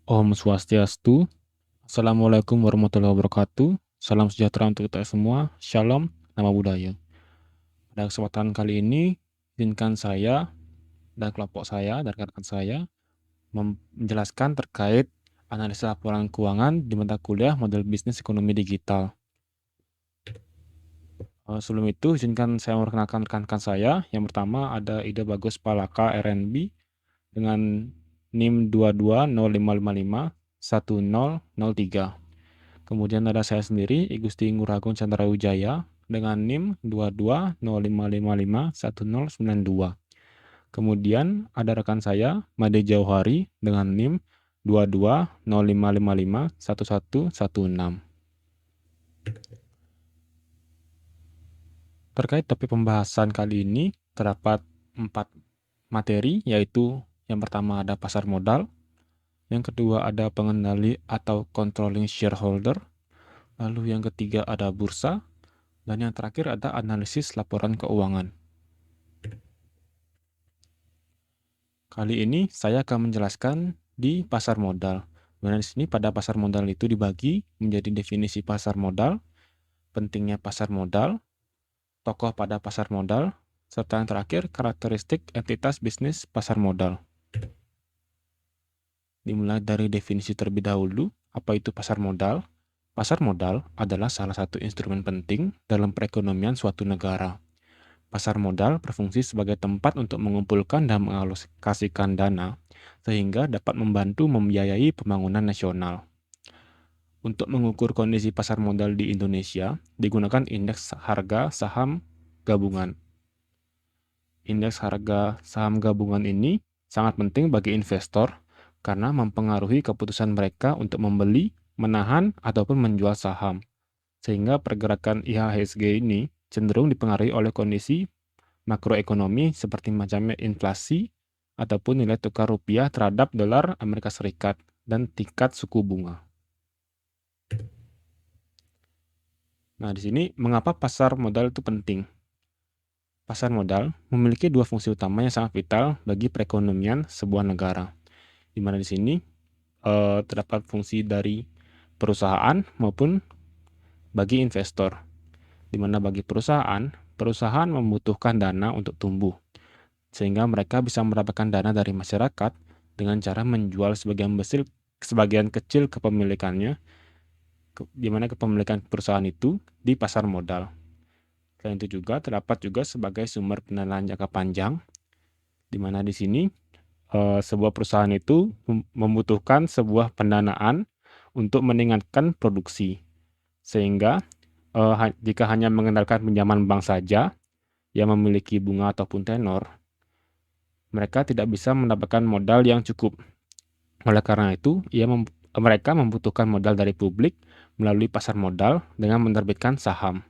Om Swastiastu, Assalamualaikum warahmatullahi wabarakatuh, salam sejahtera untuk kita semua, Shalom, nama budaya. Pada kesempatan kali ini, izinkan saya dan kelompok saya dan rekan-rekan saya menjelaskan terkait analisa laporan keuangan di mata kuliah model bisnis ekonomi digital. Sebelum itu, izinkan saya memperkenalkan rekan-rekan saya. Yang pertama ada Ida Bagus Palaka, RNB, dengan NIM 2205551003. Kemudian ada saya sendiri, Igusti Nguragong Chandra Wijaya, dengan NIM 2205551092. Kemudian ada rekan saya, Made Jauhari, dengan NIM 2205551116. Terkait topik pembahasan kali ini, terdapat 4 materi, yaitu yang pertama ada pasar modal, yang kedua ada pengendali atau controlling shareholder, lalu yang ketiga ada bursa, dan yang terakhir ada analisis laporan keuangan. Kali ini saya akan menjelaskan di pasar modal. Di sini pada pasar modal itu dibagi menjadi definisi pasar modal, pentingnya pasar modal, tokoh pada pasar modal, serta yang terakhir karakteristik entitas bisnis pasar modal. Dimulai dari definisi terlebih dahulu, apa itu pasar modal? Pasar modal adalah salah satu instrumen penting dalam perekonomian suatu negara. Pasar modal berfungsi sebagai tempat untuk mengumpulkan dan mengalokasikan dana, sehingga dapat membantu membiayai pembangunan nasional. Untuk mengukur kondisi pasar modal di Indonesia, digunakan indeks harga saham gabungan. Indeks harga saham gabungan ini sangat penting bagi investor karena mempengaruhi keputusan mereka untuk membeli, menahan, ataupun menjual saham. Sehingga pergerakan IHSG ini cenderung dipengaruhi oleh kondisi makroekonomi seperti macamnya inflasi ataupun nilai tukar rupiah terhadap dolar Amerika Serikat dan tingkat suku bunga. Nah, di sini mengapa pasar modal itu penting? Pasar modal memiliki dua fungsi utama yang sangat vital bagi perekonomian sebuah negara. Di mana di sini terdapat fungsi dari perusahaan maupun bagi investor. Di mana bagi perusahaan, perusahaan membutuhkan dana untuk tumbuh, sehingga mereka bisa mendapatkan dana dari masyarakat dengan cara menjual sebagian kecil kepemilikannya, di mana kepemilikan perusahaan itu di pasar modal. Selain itu juga terdapat juga sebagai sumber pendanaan jangka panjang, di mana di sini sebuah perusahaan itu membutuhkan sebuah pendanaan untuk meningkatkan produksi, sehingga jika hanya mengandalkan pinjaman bank saja yang memiliki bunga ataupun tenor, mereka tidak bisa mendapatkan modal yang cukup. Oleh karena itu, mereka membutuhkan modal dari publik melalui pasar modal dengan menerbitkan saham.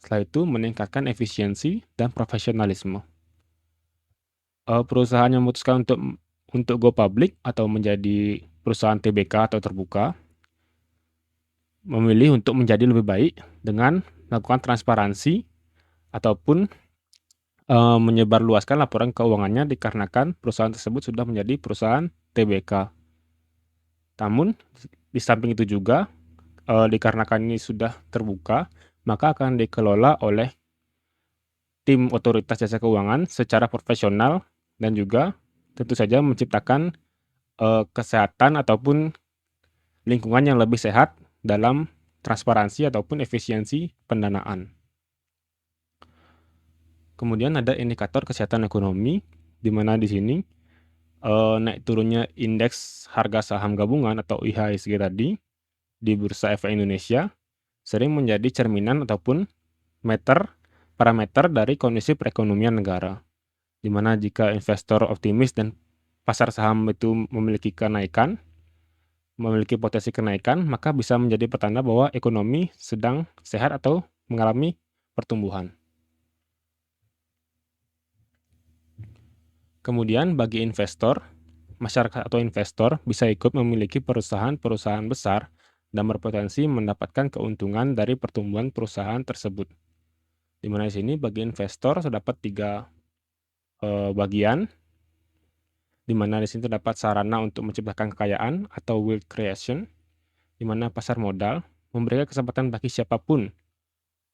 Setelah itu, meningkatkan efisiensi dan profesionalisme. Perusahaan yang memutuskan untuk go public atau menjadi perusahaan TBK atau terbuka, memilih untuk menjadi lebih baik dengan melakukan transparansi ataupun menyebarluaskan laporan keuangannya dikarenakan perusahaan tersebut sudah menjadi perusahaan TBK. Namun, di samping itu juga, dikarenakan ini sudah terbuka, maka akan dikelola oleh tim otoritas jasa keuangan secara profesional dan juga tentu saja menciptakan kesehatan ataupun lingkungan yang lebih sehat dalam transparansi ataupun efisiensi pendanaan. Kemudian ada indikator kesehatan ekonomi, di mana di sini naik turunnya indeks harga saham gabungan atau IHSG tadi di Bursa Efek Indonesia sering menjadi cerminan ataupun parameter dari kondisi perekonomian negara. Di mana jika investor optimis dan pasar saham itu memiliki potensi kenaikan, maka bisa menjadi pertanda bahwa ekonomi sedang sehat atau mengalami pertumbuhan. Kemudian bagi investor, masyarakat atau investor bisa ikut memiliki perusahaan-perusahaan besar dan berpotensi mendapatkan keuntungan dari pertumbuhan perusahaan tersebut. Di mana di sini bagi investor terdapat 3 bagian. di mana di sini terdapat sarana untuk menciptakan kekayaan atau wealth creation, di mana pasar modal memberikan kesempatan bagi siapapun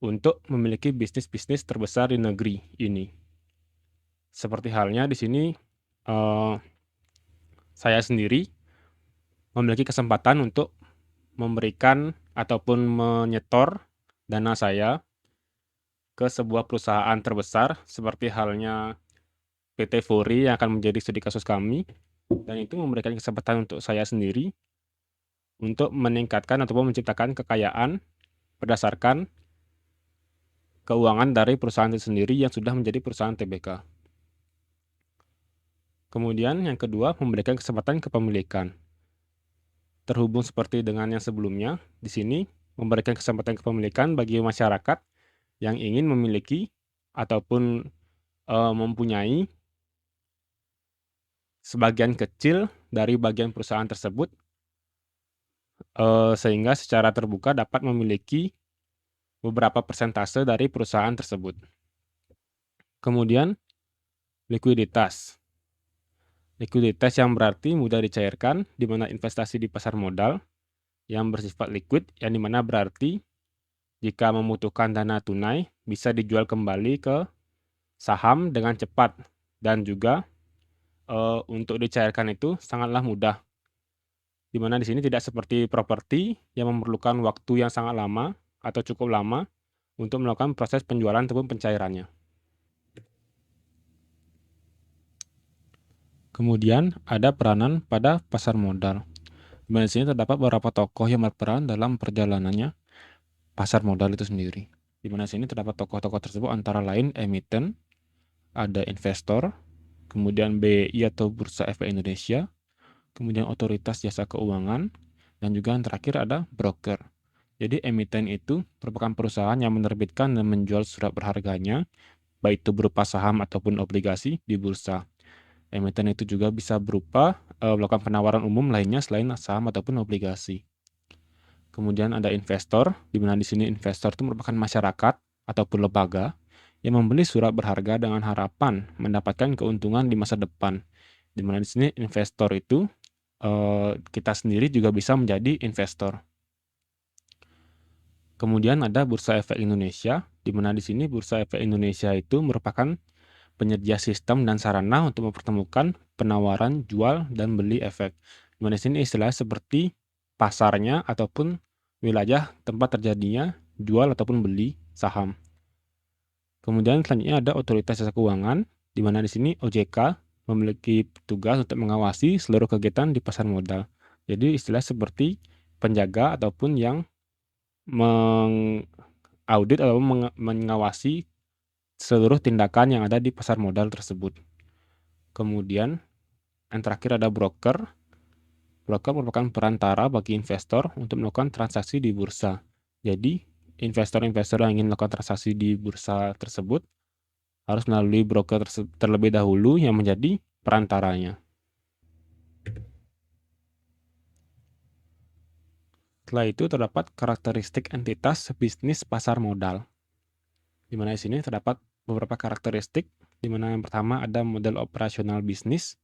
untuk memiliki bisnis-bisnis terbesar di negeri ini. Seperti halnya di sini, eee, saya sendiri memiliki kesempatan untuk memberikan ataupun menyetor dana saya ke sebuah perusahaan terbesar seperti halnya PT Fori yang akan menjadi studi kasus kami, dan itu memberikan kesempatan untuk saya sendiri untuk meningkatkan ataupun menciptakan kekayaan berdasarkan keuangan dari perusahaan itu sendiri yang sudah menjadi perusahaan TBK. Kemudian yang kedua, memberikan kesempatan kepemilikan. Terhubung seperti dengan yang sebelumnya, di sini memberikan kesempatan kepemilikan bagi masyarakat yang ingin memiliki ataupun, mempunyai sebagian kecil dari bagian perusahaan tersebut, sehingga secara terbuka dapat memiliki beberapa persentase dari perusahaan tersebut. Kemudian likuiditas. Likuiditas yang berarti mudah dicairkan, di mana investasi di pasar modal yang bersifat liquid, yang di mana berarti jika membutuhkan dana tunai bisa dijual kembali ke saham dengan cepat dan juga, untuk dicairkan itu sangatlah mudah. Di mana di sini tidak seperti properti yang memerlukan waktu yang sangat lama atau cukup lama untuk melakukan proses penjualan ataupun pencairannya. Kemudian ada peranan pada pasar modal. Di mana di sini terdapat beberapa tokoh yang berperan dalam perjalanannya pasar modal itu sendiri. Di mana di sini terdapat tokoh-tokoh tersebut antara lain emiten, ada investor, kemudian BI atau Bursa Efek Indonesia, kemudian otoritas jasa keuangan, dan juga yang terakhir ada broker. Jadi emiten itu merupakan perusahaan yang menerbitkan dan menjual surat berharganya, baik itu berupa saham ataupun obligasi di bursa. Emiten itu juga bisa berupa melakukan penawaran umum lainnya selain saham ataupun obligasi. Kemudian ada investor, di mana di sini investor itu merupakan masyarakat ataupun lembaga yang membeli surat berharga dengan harapan mendapatkan keuntungan di masa depan. Di mana di sini investor itu kita sendiri juga bisa menjadi investor. Kemudian ada Bursa Efek Indonesia, di mana di sini Bursa Efek Indonesia itu merupakan penyedia sistem dan sarana untuk mempertemukan penawaran jual dan beli efek. Di mana di sini istilahnya seperti pasarnya ataupun wilayah tempat terjadinya jual ataupun beli saham. Kemudian selanjutnya ada Otoritas Jasa Keuangan, di mana di sini OJK memiliki tugas untuk mengawasi seluruh kegiatan di pasar modal. Jadi istilah seperti penjaga ataupun yang mengaudit atau mengawasi seluruh tindakan yang ada di pasar modal tersebut. Kemudian yang terakhir ada broker. Broker merupakan perantara bagi investor untuk melakukan transaksi di bursa. Jadi, investor-investor yang ingin melakukan transaksi di bursa tersebut harus melalui broker terlebih dahulu yang menjadi perantaranya. Setelah itu terdapat karakteristik entitas bisnis pasar modal. Di mana di sini terdapat beberapa karakteristik, di mana yang pertama ada model operasional bisnis,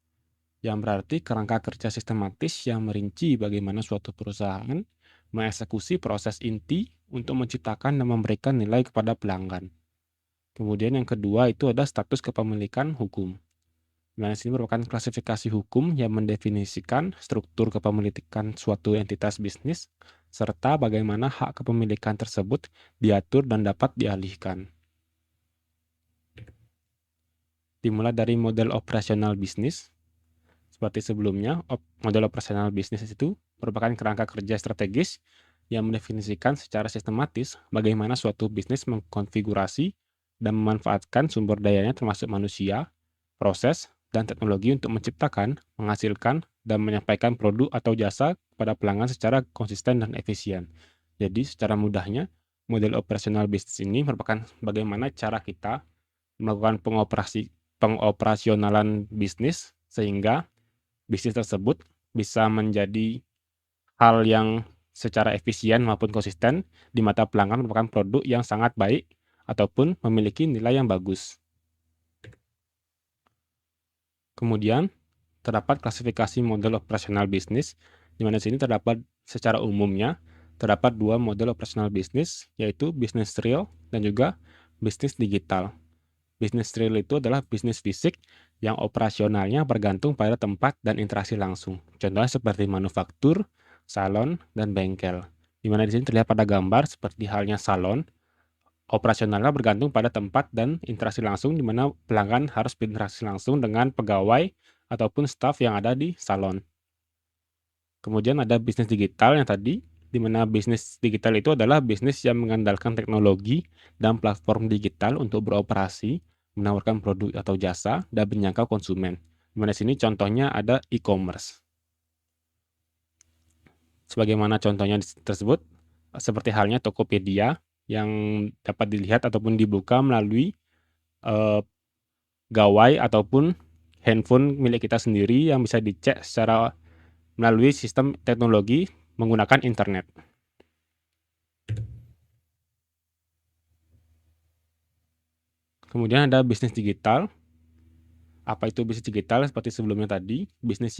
yang berarti kerangka kerja sistematis yang merinci bagaimana suatu perusahaan mengeksekusi proses inti untuk menciptakan dan memberikan nilai kepada pelanggan. Kemudian yang kedua itu ada status kepemilikan hukum. Di mana sini merupakan klasifikasi hukum yang mendefinisikan struktur kepemilikan suatu entitas bisnis serta bagaimana hak kepemilikan tersebut diatur dan dapat dialihkan. Dimulai dari model operasional bisnis. Seperti sebelumnya, model operasional bisnis itu merupakan kerangka kerja strategis yang mendefinisikan secara sistematis bagaimana suatu bisnis mengkonfigurasi dan memanfaatkan sumber dayanya termasuk manusia, proses, dan teknologi untuk menciptakan, menghasilkan, dan menyampaikan produk atau jasa kepada pelanggan secara konsisten dan efisien. Jadi secara mudahnya, model operasional bisnis ini merupakan bagaimana cara kita melakukan pengoperasionalan bisnis sehingga bisnis tersebut bisa menjadi hal yang secara efisien maupun konsisten di mata pelanggan merupakan produk yang sangat baik ataupun memiliki nilai yang bagus. Kemudian, terdapat klasifikasi model operasional bisnis, di mana di sini terdapat secara umumnya terdapat dua model operasional bisnis, yaitu bisnis real dan juga bisnis digital. Bisnis real itu adalah bisnis fisik yang operasionalnya bergantung pada tempat dan interaksi langsung. Contohnya seperti manufaktur, salon, dan bengkel. Di mana di sini terlihat pada gambar seperti halnya salon, operasionalnya bergantung pada tempat dan interaksi langsung, di mana pelanggan harus berinteraksi langsung dengan pegawai ataupun staf yang ada di salon. Kemudian ada bisnis digital yang tadi, di mana bisnis digital itu adalah bisnis yang mengandalkan teknologi dan platform digital untuk beroperasi, menawarkan produk atau jasa, dan menjangkau konsumen. Di mana sini contohnya ada e-commerce. Sebagaimana contohnya tersebut, seperti halnya Tokopedia yang dapat dilihat ataupun dibuka melalui gawai ataupun handphone milik kita sendiri yang bisa dicek secara melalui sistem teknologi menggunakan internet. Kemudian ada bisnis digital. Apa itu bisnis digital? Seperti sebelumnya tadi, bisnis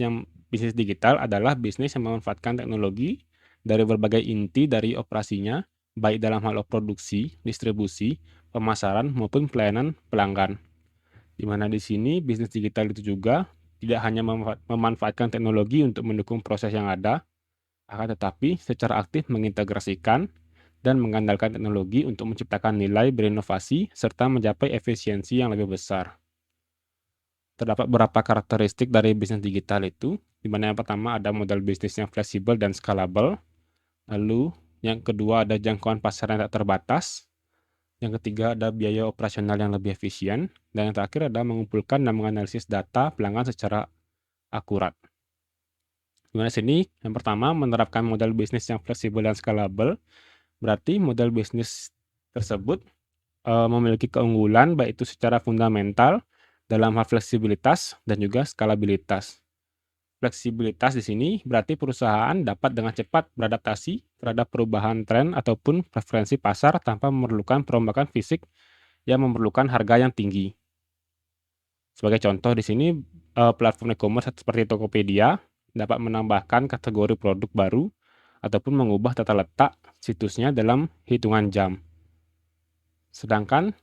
digital adalah bisnis yang memanfaatkan teknologi dari berbagai inti dari operasinya, baik dalam hal produksi, distribusi, pemasaran, maupun pelayanan pelanggan. Di mana di sini bisnis digital itu juga tidak hanya memanfaatkan teknologi untuk mendukung proses yang ada, akan tetapi secara aktif mengintegrasikan dan mengandalkan teknologi untuk menciptakan nilai, berinovasi, serta mencapai efisiensi yang lebih besar. Terdapat beberapa karakteristik dari bisnis digital itu, di mana yang pertama ada model bisnis yang fleksibel dan scalable, lalu yang kedua ada jangkauan pasar yang tak terbatas, yang ketiga ada biaya operasional yang lebih efisien, dan yang terakhir ada mengumpulkan dan menganalisis data pelanggan secara akurat. Di mana sini yang pertama menerapkan model bisnis yang fleksibel dan scalable, berarti model bisnis tersebut memiliki keunggulan baik itu secara fundamental dalam hal fleksibilitas dan juga skalabilitas. Fleksibilitas di sini berarti perusahaan dapat dengan cepat beradaptasi terhadap perubahan tren ataupun preferensi pasar tanpa memerlukan perombakan fisik yang memerlukan harga yang tinggi. Sebagai contoh di sini, platform e-commerce seperti Tokopedia dapat menambahkan kategori produk baru ataupun mengubah tata letak situsnya dalam hitungan jam. Sedangkan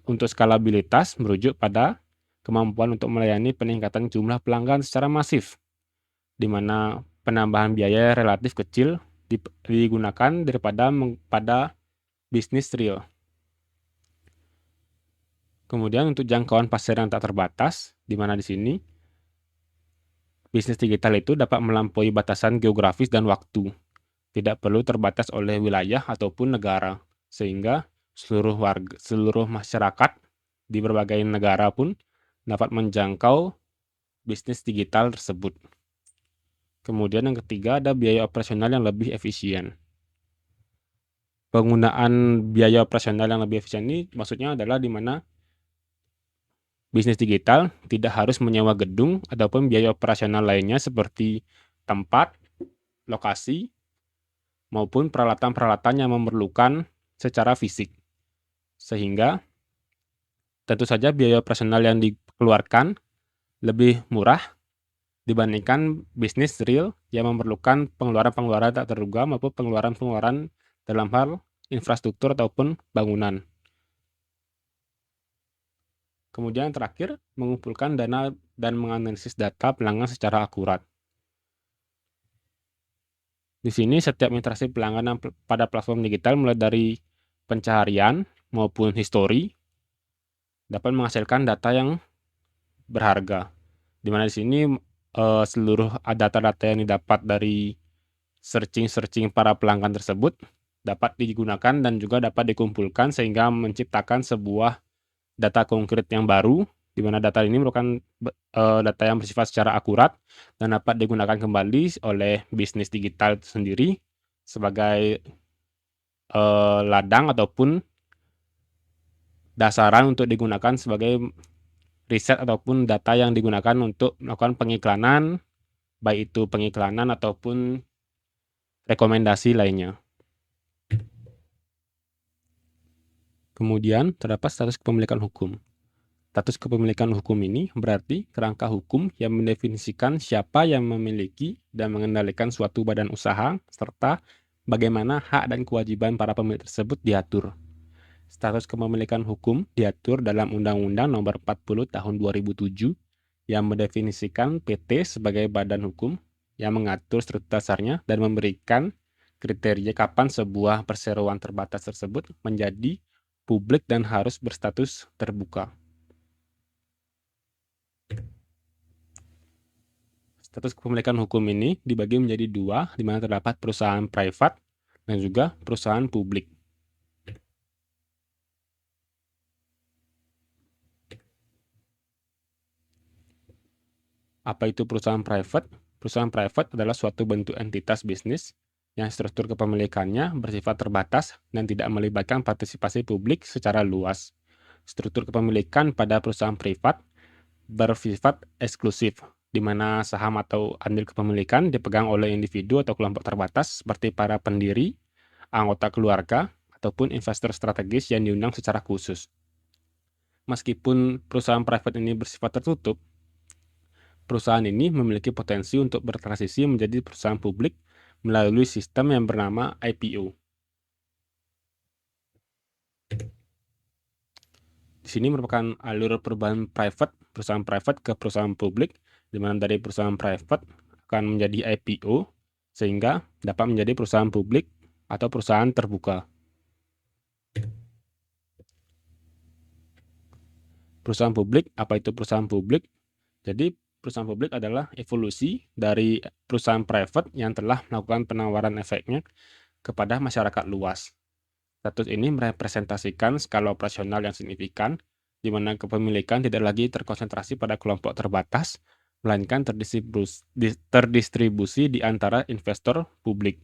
untuk skalabilitas merujuk pada kemampuan untuk melayani peningkatan jumlah pelanggan secara masif, di mana penambahan biaya relatif kecil digunakan daripada pada bisnis real. Kemudian untuk jangkauan pasar yang tak terbatas, di mana di sini bisnis digital itu dapat melampaui batasan geografis dan waktu, tidak perlu terbatas oleh wilayah ataupun negara, sehingga seluruh masyarakat di berbagai negara pun dapat menjangkau bisnis digital tersebut. Kemudian yang ketiga ada biaya operasional yang lebih efisien. Penggunaan biaya operasional yang lebih efisien ini maksudnya adalah di mana bisnis digital tidak harus menyewa gedung ataupun biaya operasional lainnya seperti tempat, lokasi, maupun peralatan-peralatan yang memerlukan secara fisik. Sehingga tentu saja biaya operasional yang dikeluarkan lebih murah dibandingkan bisnis real yang memerlukan pengeluaran-pengeluaran tak terduga maupun pengeluaran-pengeluaran dalam hal infrastruktur ataupun bangunan. Kemudian yang terakhir, mengumpulkan dana dan menganalisis data pelanggan secara akurat. Di sini setiap interaksi pelanggan pada platform digital mulai dari pencaharian maupun histori dapat menghasilkan data yang berharga. Di mana di sini seluruh data-data yang didapat dari searching para pelanggan tersebut dapat digunakan dan juga dapat dikumpulkan sehingga menciptakan sebuah data konkret yang baru, di mana data ini merupakan data yang bersifat secara akurat dan dapat digunakan kembali oleh bisnis digital itu sendiri sebagai ladang ataupun dasaran untuk digunakan sebagai riset ataupun data yang digunakan untuk melakukan pengiklanan, baik itu pengiklanan ataupun rekomendasi lainnya. Kemudian terdapat status kepemilikan hukum. Status kepemilikan hukum ini berarti kerangka hukum yang mendefinisikan siapa yang memiliki dan mengendalikan suatu badan usaha, serta bagaimana hak dan kewajiban para pemilik tersebut diatur. Status kepemilikan hukum diatur dalam Undang-Undang Nomor 40 Tahun 2007 yang mendefinisikan PT sebagai badan hukum yang mengatur struktur dasarnya dan memberikan kriteria kapan sebuah perseroan terbatas tersebut menjadi publik dan harus berstatus terbuka. Status kepemilikan hukum ini dibagi menjadi dua, di mana terdapat perusahaan privat dan juga perusahaan publik. Apa itu perusahaan private? Perusahaan private adalah suatu bentuk entitas bisnis yang struktur kepemilikannya bersifat terbatas dan tidak melibatkan partisipasi publik secara luas. Struktur kepemilikan pada perusahaan privat bersifat eksklusif, di mana saham atau andil kepemilikan dipegang oleh individu atau kelompok terbatas seperti para pendiri, anggota keluarga, ataupun investor strategis yang diundang secara khusus. Meskipun perusahaan private ini bersifat tertutup, perusahaan ini memiliki potensi untuk bertransisi menjadi perusahaan publik melalui sistem yang bernama IPO. Di sini merupakan alur perubahan perusahaan private ke perusahaan publik, di mana dari perusahaan private akan menjadi IPO, sehingga dapat menjadi perusahaan publik atau perusahaan terbuka. Perusahaan publik, apa itu perusahaan publik? Jadi, perusahaan publik adalah evolusi dari perusahaan private yang telah melakukan penawaran efeknya kepada masyarakat luas. Status ini merepresentasikan skala operasional yang signifikan, di mana kepemilikan tidak lagi terkonsentrasi pada kelompok terbatas, melainkan terdistribusi di antara investor publik.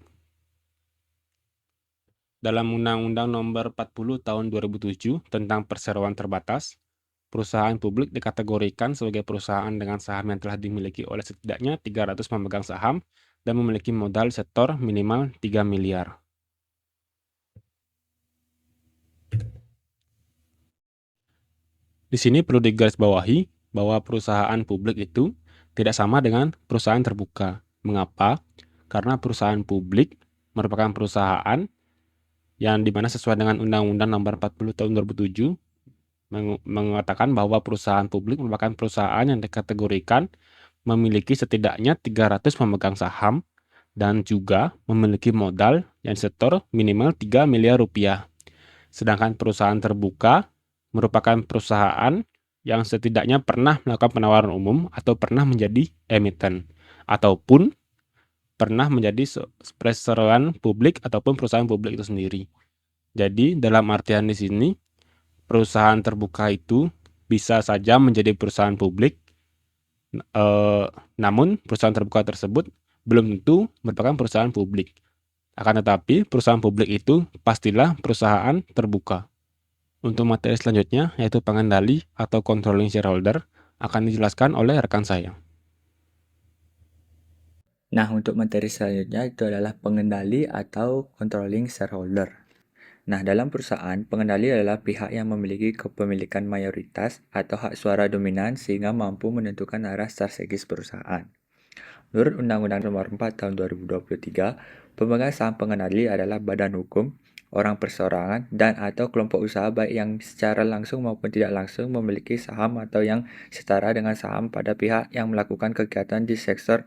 Dalam Undang-Undang Nomor 40 Tahun 2007 tentang perseroan terbatas, perusahaan publik dikategorikan sebagai perusahaan dengan saham yang telah dimiliki oleh setidaknya 300 pemegang saham dan memiliki modal setor minimal 3 miliar. Di sini perlu digarisbawahi bahwa perusahaan publik itu tidak sama dengan perusahaan terbuka. Mengapa? Karena perusahaan publik merupakan perusahaan yang dimana sesuai dengan Undang-Undang Nomor 40 Tahun 2007 mengatakan bahwa perusahaan publik merupakan perusahaan yang dikategorikan memiliki setidaknya 300 pemegang saham dan juga memiliki modal yang setor minimal 3 miliar rupiah. Sedangkan perusahaan terbuka merupakan perusahaan yang setidaknya pernah melakukan penawaran umum atau pernah menjadi emiten, ataupun pernah menjadi perseroan publik ataupun perusahaan publik itu sendiri. Jadi dalam artian di sini, perusahaan terbuka itu bisa saja menjadi perusahaan publik, namun perusahaan terbuka tersebut belum tentu merupakan perusahaan publik. Akan tetapi, perusahaan publik itu pastilah perusahaan terbuka. Untuk materi selanjutnya, yaitu pengendali atau controlling shareholder, akan dijelaskan oleh rekan saya. Nah, untuk materi selanjutnya itu adalah pengendali atau controlling shareholder. Nah, dalam perusahaan, pengendali adalah pihak yang memiliki kepemilikan mayoritas atau hak suara dominan sehingga mampu menentukan arah strategis perusahaan. Menurut Undang-Undang Nomor 4 Tahun 2023, pemegang saham pengendali adalah badan hukum, orang perseorangan, dan atau kelompok usaha baik yang secara langsung maupun tidak langsung memiliki saham atau yang setara dengan saham pada pihak yang melakukan kegiatan di sektor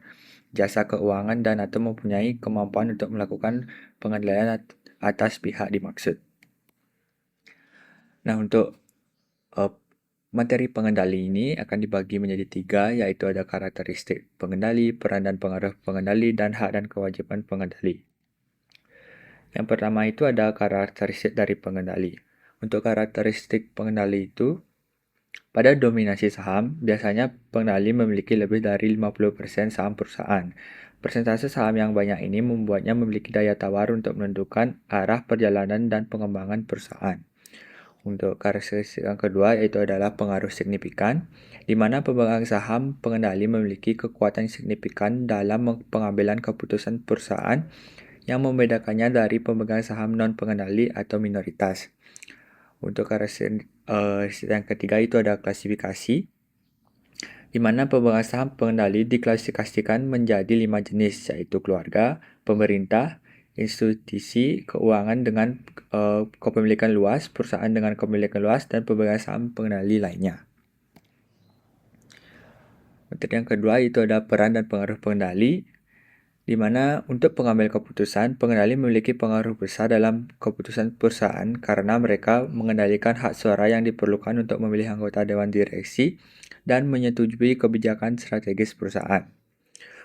jasa keuangan dan atau mempunyai kemampuan untuk melakukan pengendalian atas pihak dimaksud. Nah, untuk materi pengendali ini akan dibagi menjadi 3, yaitu ada karakteristik pengendali, peran dan pengaruh pengendali, dan hak dan kewajiban pengendali. Yang pertama itu ada karakteristik dari pengendali. Untuk karakteristik pengendali itu, pada dominasi saham, biasanya pengendali memiliki lebih dari 50% saham perusahaan. Persentase saham yang banyak ini membuatnya memiliki daya tawar untuk menentukan arah perjalanan dan pengembangan perusahaan. Untuk karakteristik yang kedua yaitu adalah pengaruh signifikan, di mana pemegang saham pengendali memiliki kekuatan signifikan dalam pengambilan keputusan perusahaan yang membedakannya dari pemegang saham non-pengendali atau minoritas. Untuk karakteristik yang ketiga itu ada klasifikasi, di mana pemegang saham pengendali diklasifikasikan menjadi 5 jenis, yaitu keluarga, pemerintah, institusi keuangan dengan kepemilikan luas, perusahaan dengan kepemilikan luas, dan pemegang saham pengendali lainnya. Untuk yang kedua itu ada peran dan pengaruh pengendali, di mana untuk pengambil keputusan, pengendali memiliki pengaruh besar dalam keputusan perusahaan karena mereka mengendalikan hak suara yang diperlukan untuk memilih anggota dewan direksi dan menyetujui kebijakan strategis perusahaan.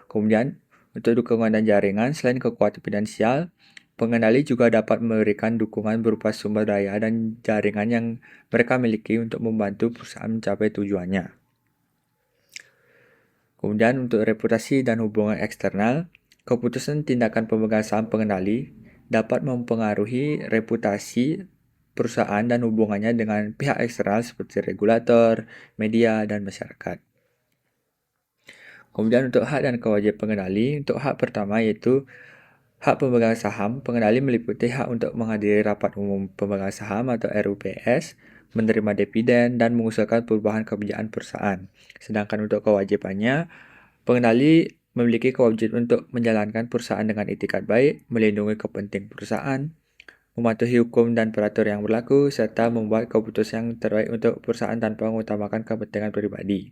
Kemudian, untuk dukungan dan jaringan, selain kekuatan finansial, pengendali juga dapat memberikan dukungan berupa sumber daya dan jaringan yang mereka miliki untuk membantu perusahaan mencapai tujuannya. Kemudian untuk reputasi dan hubungan eksternal, keputusan tindakan pemegang saham pengendali dapat mempengaruhi reputasi perusahaan dan hubungannya dengan pihak eksternal seperti regulator, media, dan masyarakat. Kemudian untuk hak dan kewajiban pengendali, untuk hak pertama yaitu hak pemegang saham, pengendali meliputi hak untuk menghadiri rapat umum pemegang saham atau RUPS, menerima dividen, dan mengusulkan perubahan kebijakan perusahaan. Sedangkan untuk kewajibannya, pengendali memiliki kewajiban untuk menjalankan perusahaan dengan itikat baik, melindungi kepentingan perusahaan, mematuhi hukum dan peraturan yang berlaku, serta membuat keputusan yang terbaik untuk perusahaan tanpa mengutamakan kepentingan pribadi.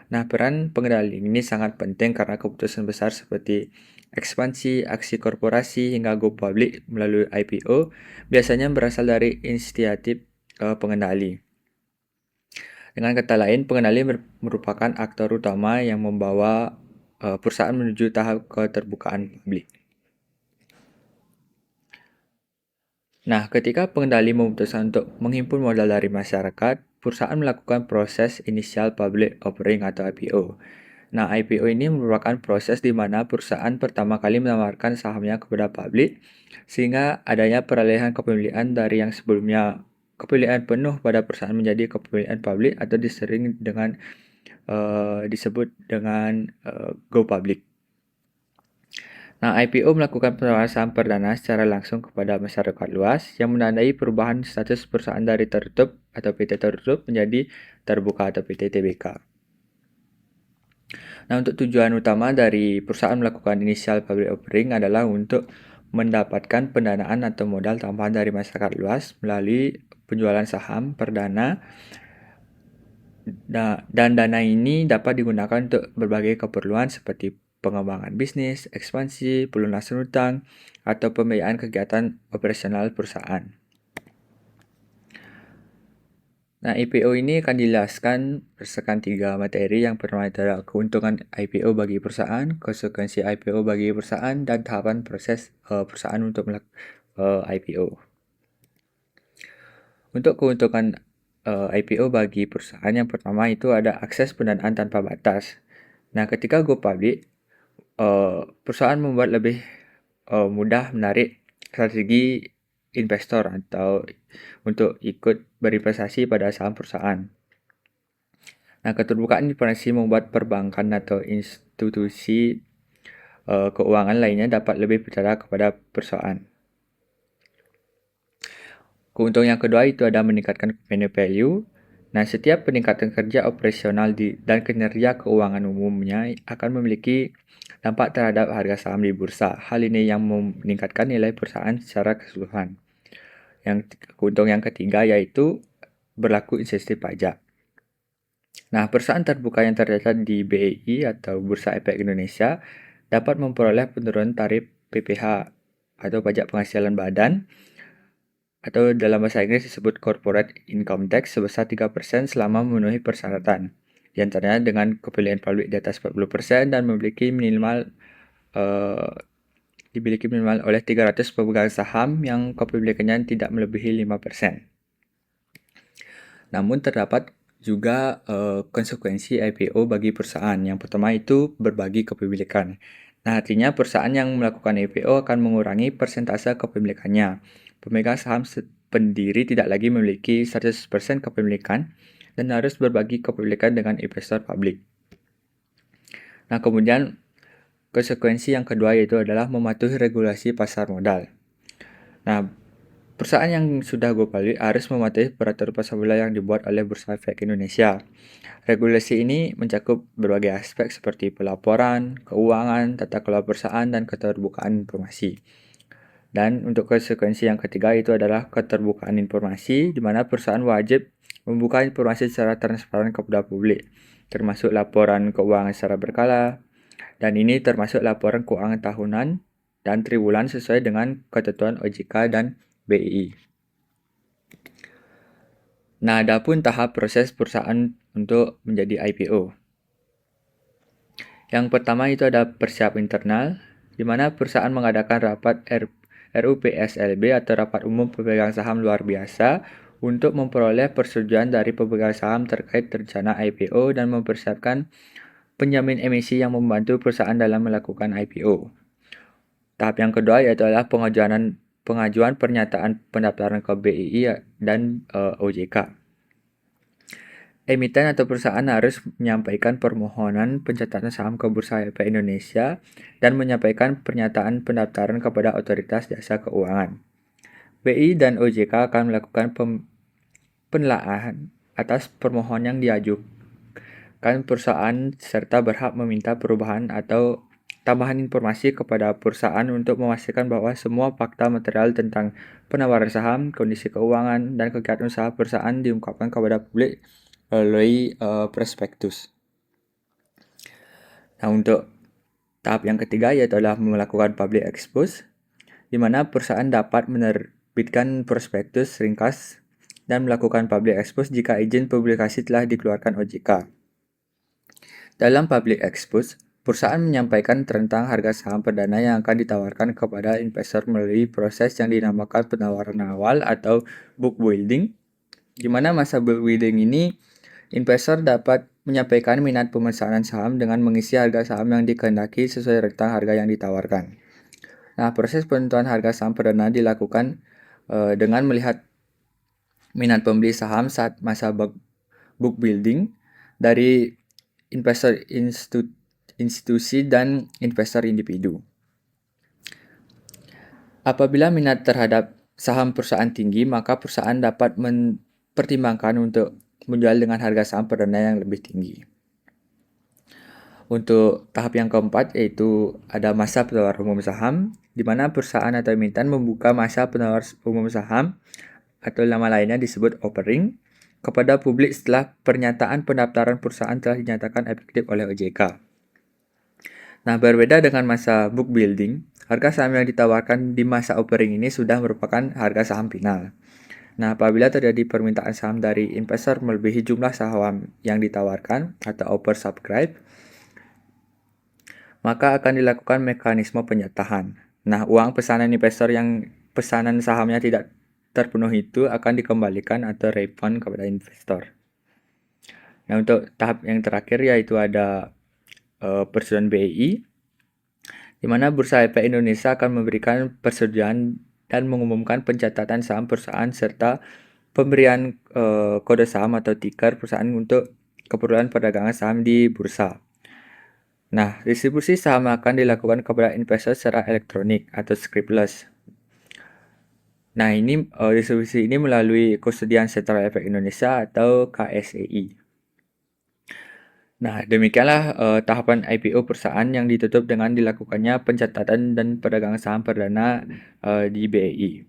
Nah, peran pengendali ini sangat penting karena keputusan besar seperti ekspansi, aksi korporasi, hingga go public melalui IPO biasanya berasal dari inisiatif pengendali. Dengan kata lain, pengendali merupakan aktor utama yang membawa perusahaan menuju tahap keterbukaan publik. Nah, ketika pengendali memutuskan untuk menghimpun modal dari masyarakat, perusahaan melakukan proses initial public offering atau IPO. Nah, IPO ini merupakan proses di mana perusahaan pertama kali menawarkan sahamnya kepada publik, sehingga adanya peralihan kepemilikan dari yang sebelumnya kepemilikan penuh pada perusahaan menjadi kepemilikan publik atau disering dengan disebut dengan go public. Nah, IPO melakukan penawaran saham perdana secara langsung kepada masyarakat luas yang menandai perubahan status perusahaan dari tertutup atau PT tertutup menjadi terbuka atau PT TBK. Nah, untuk tujuan utama dari perusahaan melakukan initial public offering adalah untuk mendapatkan pendanaan atau modal tambahan dari masyarakat luas melalui penjualan saham perdana, dan dana ini dapat digunakan untuk berbagai keperluan seperti pengembangan bisnis, ekspansi, pelunasan hutang, atau pembiayaan kegiatan operasional perusahaan. Nah, IPO ini akan dijelaskan berdasarkan 3 materi. Yang pertama adalah keuntungan IPO bagi perusahaan, konsekuensi IPO bagi perusahaan, dan tahapan proses perusahaan untuk IPO. Untuk keuntungan IPO bagi perusahaan, yang pertama itu ada akses pendanaan tanpa batas. Nah, ketika go public, perusahaan membuat lebih mudah menarik strategi investor atau untuk ikut berinvestasi pada saham perusahaan. Nah, keterbukaan informasi membuat perbankan atau institusi keuangan lainnya dapat lebih percaya kepada perusahaan. Keuntungan yang kedua itu ada meningkatkan company value. Nah, setiap peningkatan kerja operasional dan kinerja keuangan umumnya akan memiliki dampak terhadap harga saham di bursa. Hal ini yang meningkatkan nilai perusahaan secara keseluruhan. Keuntungan yang ketiga yaitu berlaku insentif pajak. Nah, perusahaan terbuka yang tercatat di BEI atau Bursa Efek Indonesia dapat memperoleh penurunan tarif PPh atau pajak penghasilan badan, atau dalam bahasa Inggris disebut corporate income tax, sebesar 3% selama memenuhi persyaratan. Di antaranya dengan kepemilikan publik di atas 40% dan dimiliki minimal oleh 300 pemegang saham yang kepemilikannya tidak melebihi 5%. Namun terdapat juga konsekuensi IPO bagi perusahaan. Yang pertama itu berbagi kepemilikan. Nah, artinya perusahaan yang melakukan IPO akan mengurangi persentase kepemilikannya. Pemegang saham pendiri tidak lagi memiliki 100% kepemilikan dan harus berbagi kepemilikan dengan investor publik. Nah, kemudian konsekuensi yang kedua yaitu adalah mematuhi regulasi pasar modal. Nah, Perusahaan yang sudah go public harus mematuhi peraturan pasar modal yang dibuat oleh Bursa Efek Indonesia. Regulasi ini mencakup berbagai aspek seperti pelaporan, keuangan, tata kelola perusahaan, dan keterbukaan informasi. Dan untuk konsekuensi yang ketiga itu adalah keterbukaan informasi, di mana perusahaan wajib membuka informasi secara transparan kepada publik, termasuk laporan keuangan secara berkala, dan ini termasuk laporan keuangan tahunan dan triwulan sesuai dengan ketentuan OJK dan BI. Nah, adapun tahap proses perusahaan untuk menjadi IPO. Yang pertama itu ada persiapan internal, di mana perusahaan mengadakan rapat RUPSLB atau Rapat Umum Pemegang Saham Luar Biasa untuk memperoleh persetujuan dari pemegang saham terkait rencana IPO dan mempersiapkan penjamin emisi yang membantu perusahaan dalam melakukan IPO. Tahap yang kedua yaitu adalah pengajuan pernyataan pendaftaran ke BII dan OJK. Emiten atau perusahaan harus menyampaikan permohonan pencatatan saham ke Bursa Efek Indonesia dan menyampaikan pernyataan pendaftaran kepada Otoritas Jasa Keuangan. BI dan OJK akan melakukan penelaahan atas permohonan yang diajukan perusahaan serta berhak meminta perubahan atau tambahan informasi kepada perusahaan untuk memastikan bahwa semua fakta material tentang penawaran saham, kondisi keuangan, dan kegiatan usaha perusahaan diungkapkan kepada publik melalui prospektus. Nah, untuk tahap yang ketiga yaitu adalah melakukan public expose, di mana perusahaan dapat menerbitkan prospektus ringkas dan melakukan public expose jika izin publikasi telah dikeluarkan OJK. Dalam public expose, perusahaan menyampaikan tentang harga saham perdana yang akan ditawarkan kepada investor melalui proses yang dinamakan penawaran awal atau book building, di mana masa book building ini investor dapat menyampaikan minat pemesanan saham dengan mengisi harga saham yang dikehendaki sesuai rentang harga yang ditawarkan. Nah, proses penentuan harga saham perdana dilakukan dengan melihat minat pembeli saham saat masa book building dari investor institusi dan investor individu. Apabila minat terhadap saham perusahaan tinggi, maka perusahaan dapat mempertimbangkan untuk menjual dengan harga saham perdana yang lebih tinggi. Untuk tahap yang keempat yaitu ada masa penawaran umum saham, di mana perusahaan atau emiten membuka masa penawaran umum saham atau nama lainnya disebut offering kepada publik setelah pernyataan pendaftaran perusahaan telah dinyatakan efektif oleh OJK. Nah, berbeda dengan masa book building, harga saham yang ditawarkan di masa offering ini sudah merupakan harga saham final. Nah, apabila terjadi permintaan saham dari investor melebihi jumlah saham yang ditawarkan atau oversubscribe, maka akan dilakukan mekanisme penyertaan. Nah, uang pesanan investor yang pesanan sahamnya tidak terpenuhi itu akan dikembalikan atau refund kepada investor. Nah, untuk tahap yang terakhir yaitu ada persetujuan BI, di mana Bursa Efek Indonesia akan memberikan persetujuan dan mengumumkan pencatatan saham perusahaan serta pemberian kode saham atau tiker perusahaan untuk keperluan perdagangan saham di bursa. Nah, distribusi saham akan dilakukan kepada investor secara elektronik atau scriptless. Nah, ini distribusi ini melalui Kustodian Sentral Efek Indonesia atau KSEI. Nah, demikianlah tahapan IPO perusahaan yang ditutup dengan dilakukannya pencatatan dan perdagangan saham perdana di BEI.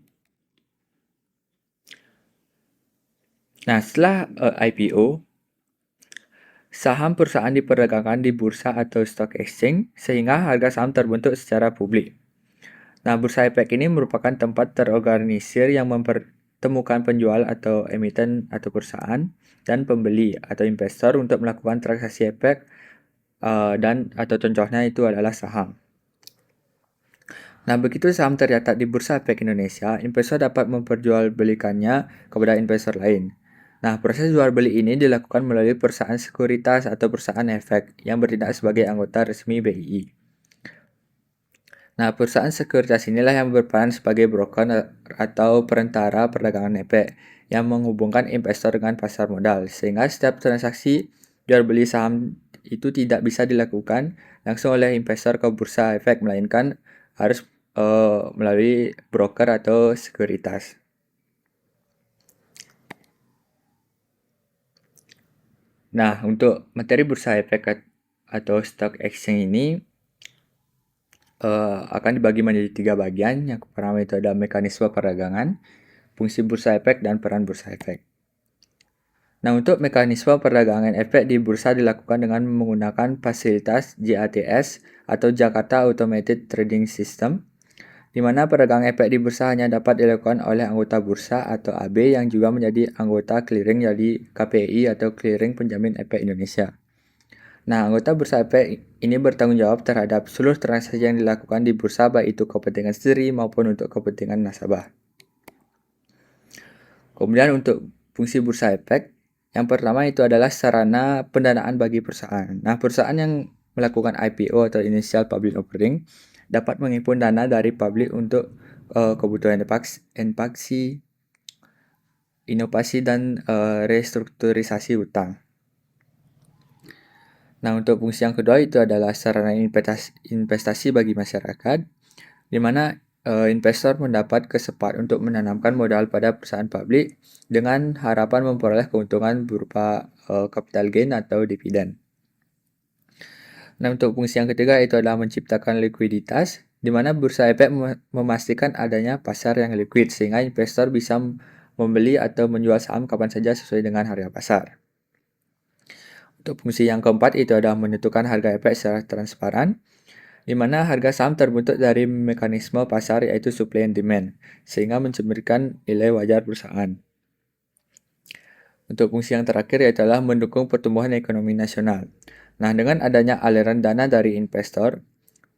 Nah, setelah IPO, saham perusahaan diperdagangkan di bursa atau stock exchange sehingga harga saham terbentuk secara publik. Nah, Bursa Efek ini merupakan tempat terorganisir yang mempertemukan penjual atau emiten atau perusahaan dan pembeli atau investor untuk melakukan transaksi efek dan atau contohnya itu adalah saham. Nah, begitu saham tercatat di Bursa Efek Indonesia, investor dapat memperjualbelikannya kepada investor lain. Nah, proses jual beli ini dilakukan melalui perusahaan sekuritas atau perusahaan efek yang bertindak sebagai anggota resmi BII. Nah, perusahaan sekuritas inilah yang berperan sebagai broker atau perantara perdagangan efek yang menghubungkan investor dengan pasar modal, sehingga setiap transaksi jual beli saham itu tidak bisa dilakukan langsung oleh investor ke bursa efek, melainkan harus melalui broker atau sekuritas. Nah, untuk materi bursa efek atau stock exchange ini akan dibagi menjadi 3 bagian. Yang pertama itu ada mekanisme perdagangan, fungsi bursa efek, dan peran bursa efek. Nah, untuk mekanisme perdagangan efek di bursa dilakukan dengan menggunakan fasilitas JATS atau Jakarta Automated Trading System, di mana perdagangan efek di bursa hanya dapat dilakukan oleh anggota bursa atau AB yang juga menjadi anggota clearing dari KPI atau Clearing Penjamin Efek Indonesia. Nah, anggota bursa efek ini bertanggung jawab terhadap seluruh transaksi yang dilakukan di bursa, baik itu kepentingan sendiri maupun untuk kepentingan nasabah. Kemudian untuk fungsi bursa efek, yang pertama itu adalah sarana pendanaan bagi perusahaan. Nah, perusahaan yang melakukan IPO atau Initial Public Offering dapat menghimpun dana dari publik untuk kebutuhan ekspansi, inovasi, dan restrukturisasi utang. Nah, untuk fungsi yang kedua itu adalah sarana investasi bagi masyarakat, di mana investor mendapat kesempatan untuk menanamkan modal pada perusahaan publik dengan harapan memperoleh keuntungan berupa capital gain atau dividen. Nah, untuk fungsi yang ketiga itu adalah menciptakan likuiditas, di mana bursa efek memastikan adanya pasar yang liquid sehingga investor bisa membeli atau menjual saham kapan saja sesuai dengan harga pasar. Untuk fungsi yang keempat itu adalah menentukan harga efek secara transparan, di mana harga saham terbentuk dari mekanisme pasar yaitu supply and demand, sehingga mencerminkan nilai wajar perusahaan. Untuk fungsi yang terakhir yaitu adalah mendukung pertumbuhan ekonomi nasional. Nah, dengan adanya aliran dana dari investor,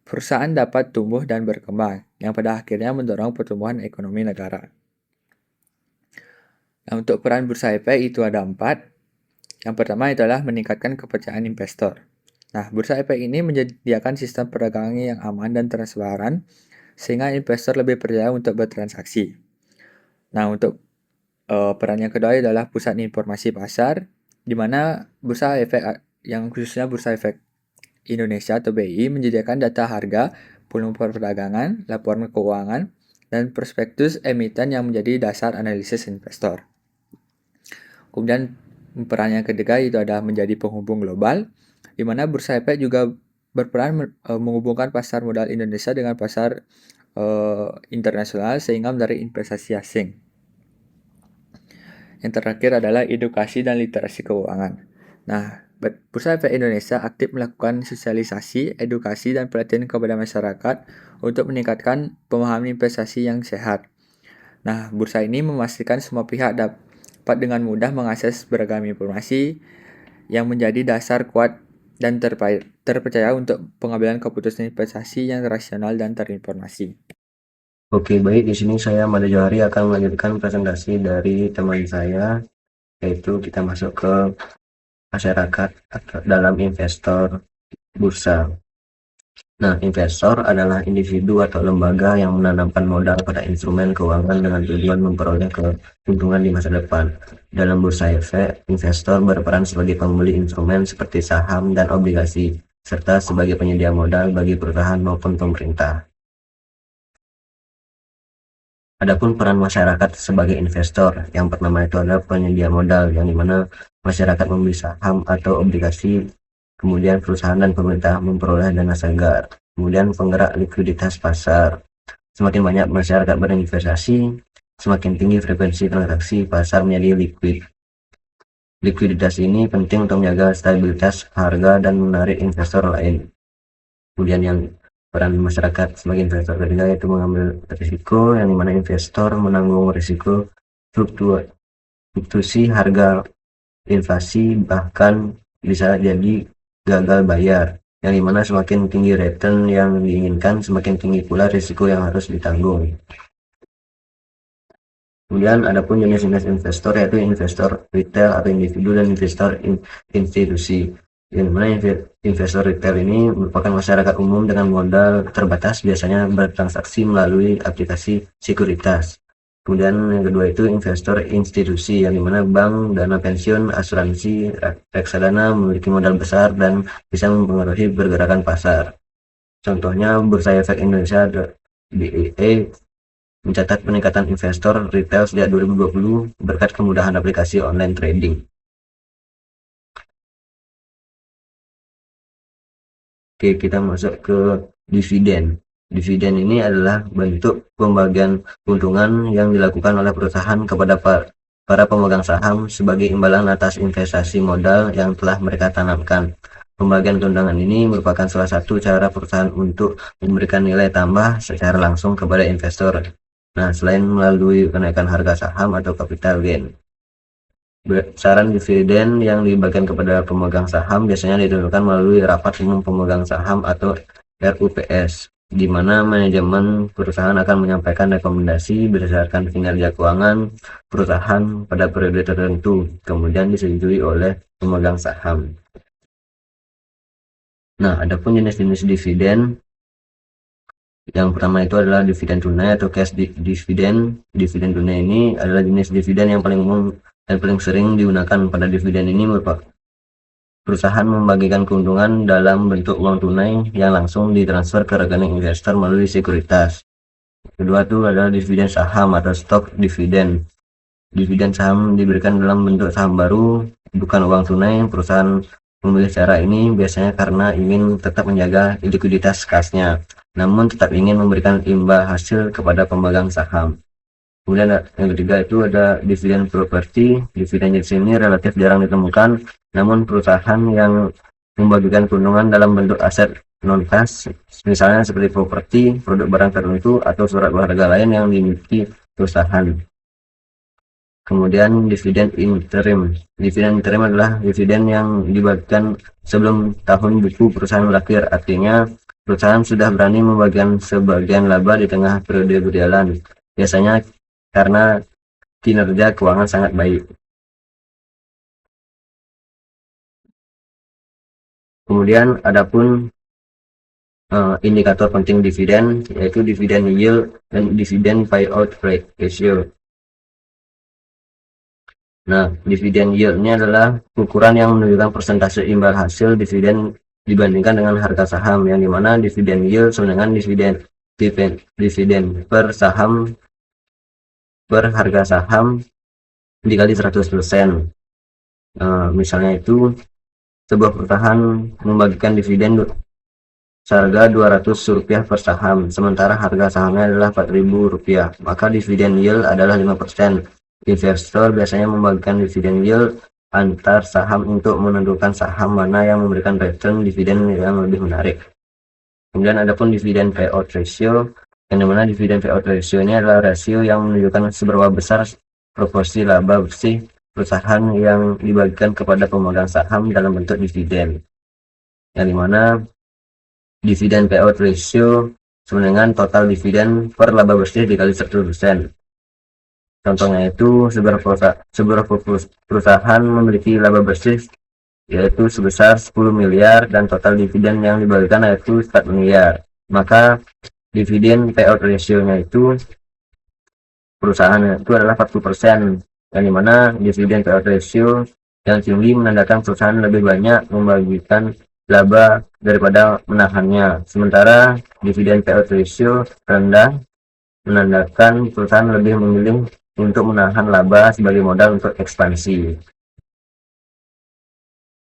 perusahaan dapat tumbuh dan berkembang, yang pada akhirnya mendorong pertumbuhan ekonomi negara. Nah, untuk peran bursa efek itu ada 4. Yang pertama adalah meningkatkan kepercayaan investor. Nah, bursa efek ini menyediakan sistem perdagangan yang aman dan transparan, sehingga investor lebih percaya untuk bertransaksi. Nah, untuk peran yang kedua adalah pusat informasi pasar, di mana bursa efek yang khususnya bursa efek Indonesia atau BI menyediakan data harga, volume perdagangan, laporan keuangan, dan prospektus emiten yang menjadi dasar analisis investor. Kemudian peran yang ketiga itu adalah menjadi penghubung global, di mana bursa efek juga berperan menghubungkan pasar modal Indonesia dengan pasar internasional sehingga menarik investasi asing. Yang terakhir adalah edukasi dan literasi keuangan. Nah, Bursa Efek Indonesia aktif melakukan sosialisasi, edukasi, dan pelatihan kepada masyarakat untuk meningkatkan pemahaman investasi yang sehat. Nah, bursa ini memastikan semua pihak dapat dengan mudah mengakses beragam informasi yang menjadi dasar kuat dan terpercaya untuk pengambilan keputusan investasi yang rasional dan terinformasi. Oke, baik. Di sini saya Mada Johari akan melanjutkan presentasi dari teman saya, yaitu kita masuk ke masyarakat dalam investor bursa. Nah, investor adalah individu atau lembaga yang menanamkan modal pada instrumen keuangan dengan tujuan memperoleh keuntungan di masa depan. Dalam bursa efek, investor berperan sebagai pembeli instrumen seperti saham dan obligasi, serta sebagai penyedia modal bagi perusahaan maupun pemerintah. Adapun peran masyarakat sebagai investor, yang pertama itu adalah penyedia modal, yang dimana masyarakat membeli saham atau obligasi, kemudian perusahaan dan pemerintah memperoleh dana segar. Kemudian penggerak likuiditas pasar. Semakin banyak masyarakat berinvestasi, semakin tinggi frekuensi transaksi, pasar menjadi liquid. Likuiditas ini penting untuk menjaga stabilitas harga dan menarik investor lain. Kemudian yang peran masyarakat sebagai investor ketiga yaitu mengambil risiko, yang dimana investor menanggung risiko fluktuasi harga, inflasi, bahkan bisa jadi gagal bayar, yang dimana semakin tinggi return yang diinginkan, semakin tinggi pula risiko yang harus ditanggung. Kemudian adapun jenis-jenis investor yaitu investor retail atau individu dan investor institusi. Yang mana investor retail ini merupakan masyarakat umum dengan modal terbatas, biasanya bertransaksi melalui aplikasi sekuritas. Kemudian yang kedua itu investor institusi, yang dimana bank, dana pensiun, asuransi, reksadana memiliki modal besar dan bisa mempengaruhi pergerakan pasar. Contohnya Bursa Efek Indonesia BEI mencatat peningkatan investor retail sejak 2020 berkat kemudahan aplikasi online trading. Oke, kita masuk ke dividen. Dividen ini adalah bentuk pembagian keuntungan yang dilakukan oleh perusahaan kepada para pemegang saham sebagai imbalan atas investasi modal yang telah mereka tanamkan. Pembagian keuntungan ini merupakan salah satu cara perusahaan untuk memberikan nilai tambah secara langsung kepada investor. Nah, selain melalui kenaikan harga saham atau capital gain. Besaran dividen yang dibagikan kepada pemegang saham biasanya ditentukan melalui rapat umum pemegang saham atau RUPS, di mana manajemen perusahaan akan menyampaikan rekomendasi berdasarkan kinerja keuangan perusahaan pada periode tertentu, kemudian disetujui oleh pemegang saham. Nah, adapun jenis-jenis dividen, yang pertama itu adalah dividen tunai atau cash dividen. Dividen tunai ini adalah jenis dividen yang paling umum dan paling sering digunakan. Pada dividen ini merupakan perusahaan membagikan keuntungan dalam bentuk uang tunai yang langsung ditransfer ke rekening investor melalui sekuritas. Kedua itu adalah dividen saham atau stock dividen. Dividen saham diberikan dalam bentuk saham baru, bukan uang tunai. Perusahaan memilih cara ini biasanya karena ingin tetap menjaga likuiditas kasnya, namun tetap ingin memberikan imbal hasil kepada pemegang saham. Kemudian yang ketiga itu ada dividen properti. Dividen jenis ini relatif jarang ditemukan, namun perusahaan yang membagikan keuntungan dalam bentuk aset non-cash, misalnya seperti properti, produk barang tertentu, atau surat berharga lain yang dimiliki perusahaan. Kemudian dividen interim. Dividen interim adalah dividen yang dibagikan sebelum tahun buku perusahaan berakhir. Artinya perusahaan sudah berani membagikan sebagian laba di tengah periode berjalan. Biasanya karena kinerja keuangan sangat baik. Kemudian adapun indikator penting dividen, yaitu dividen yield dan dividen payout ratio. Nah, dividen yield-nya adalah ukuran yang menunjukkan persentase imbal hasil dividen dibandingkan dengan harga saham, yang dimana dividen yield sama dengan dividen per saham per harga saham dikali 100%. Misalnya itu sebuah perusahaan membagikan dividen seharga Rp200 per saham, sementara harga sahamnya adalah Rp4.000, maka dividen yield adalah 5%. Investor biasanya membagikan dividen yield antar saham untuk menentukan saham mana yang memberikan return dividen yang lebih menarik. Kemudian adapun dividen payout ratio, yang dimana dividen payout ratio ini adalah rasio yang menunjukkan seberapa besar proporsi laba bersih perusahaan yang dibagikan kepada pemegang saham dalam bentuk dividen, yang dimana dividen payout ratio sama dengan total dividen per laba bersih dikali 100%. Contohnya itu sebuah perusahaan memiliki laba bersih yaitu sebesar 10 miliar dan total dividen yang dibagikan yaitu 4 miliar. Maka dividen payout ratio-nya itu perusahaan itu adalah 40%, yang dimana dividen payout ratio yang tinggi menandakan perusahaan lebih banyak membagikan laba daripada menahannya, sementara dividen payout ratio rendah menandakan perusahaan lebih memilih untuk menahan laba sebagai modal untuk ekspansi.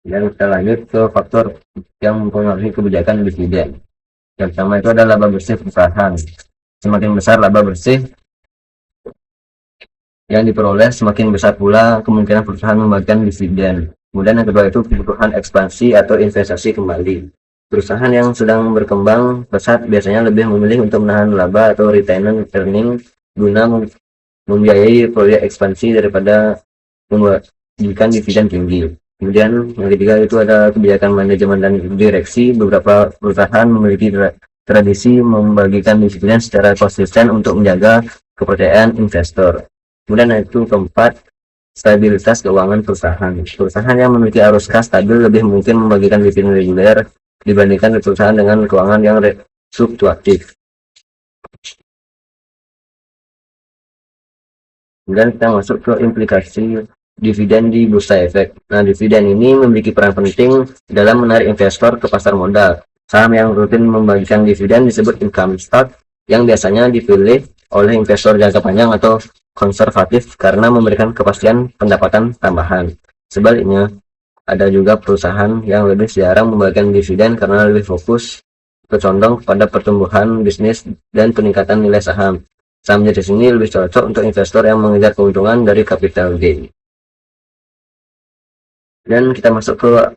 Dan kita lanjut ke faktor yang mempengaruhi kebijakan dividen. Yang pertama itu adalah laba bersih perusahaan. Semakin besar laba bersih yang diperoleh, semakin besar pula kemungkinan perusahaan membagikan dividen. Kemudian yang kedua itu kebutuhan ekspansi atau investasi kembali. Perusahaan yang sedang berkembang pesat biasanya lebih memilih untuk menahan laba atau retained earning guna membiayai proyek ekspansi daripada memberikan dividen tinggi. Kemudian yang ketiga itu ada kebijakan manajemen dan direksi. Beberapa perusahaan memiliki tradisi membagikan dividen secara konsisten untuk menjaga kepercayaan investor. Kemudian itu keempat, stabilitas keuangan perusahaan. Perusahaan yang memiliki arus kas stabil lebih mungkin membagikan dividen reguler dibandingkan perusahaan dengan keuangan yang fluktuatif. Kemudian kita masuk ke implikasi dividen di bursa efek. Nah, dividen ini memiliki peran penting dalam menarik investor ke pasar modal. Saham yang rutin membagikan dividen disebut income stock, yang biasanya dipilih oleh investor jangka panjang atau konservatif karena memberikan kepastian pendapatan tambahan. Sebaliknya, Ada juga perusahaan yang lebih jarang membagikan dividen karena lebih fokus condong pada pertumbuhan bisnis dan peningkatan nilai saham. Saham jenis ini lebih cocok untuk investor yang mengejar keuntungan dari capital gain. Dan kita masuk ke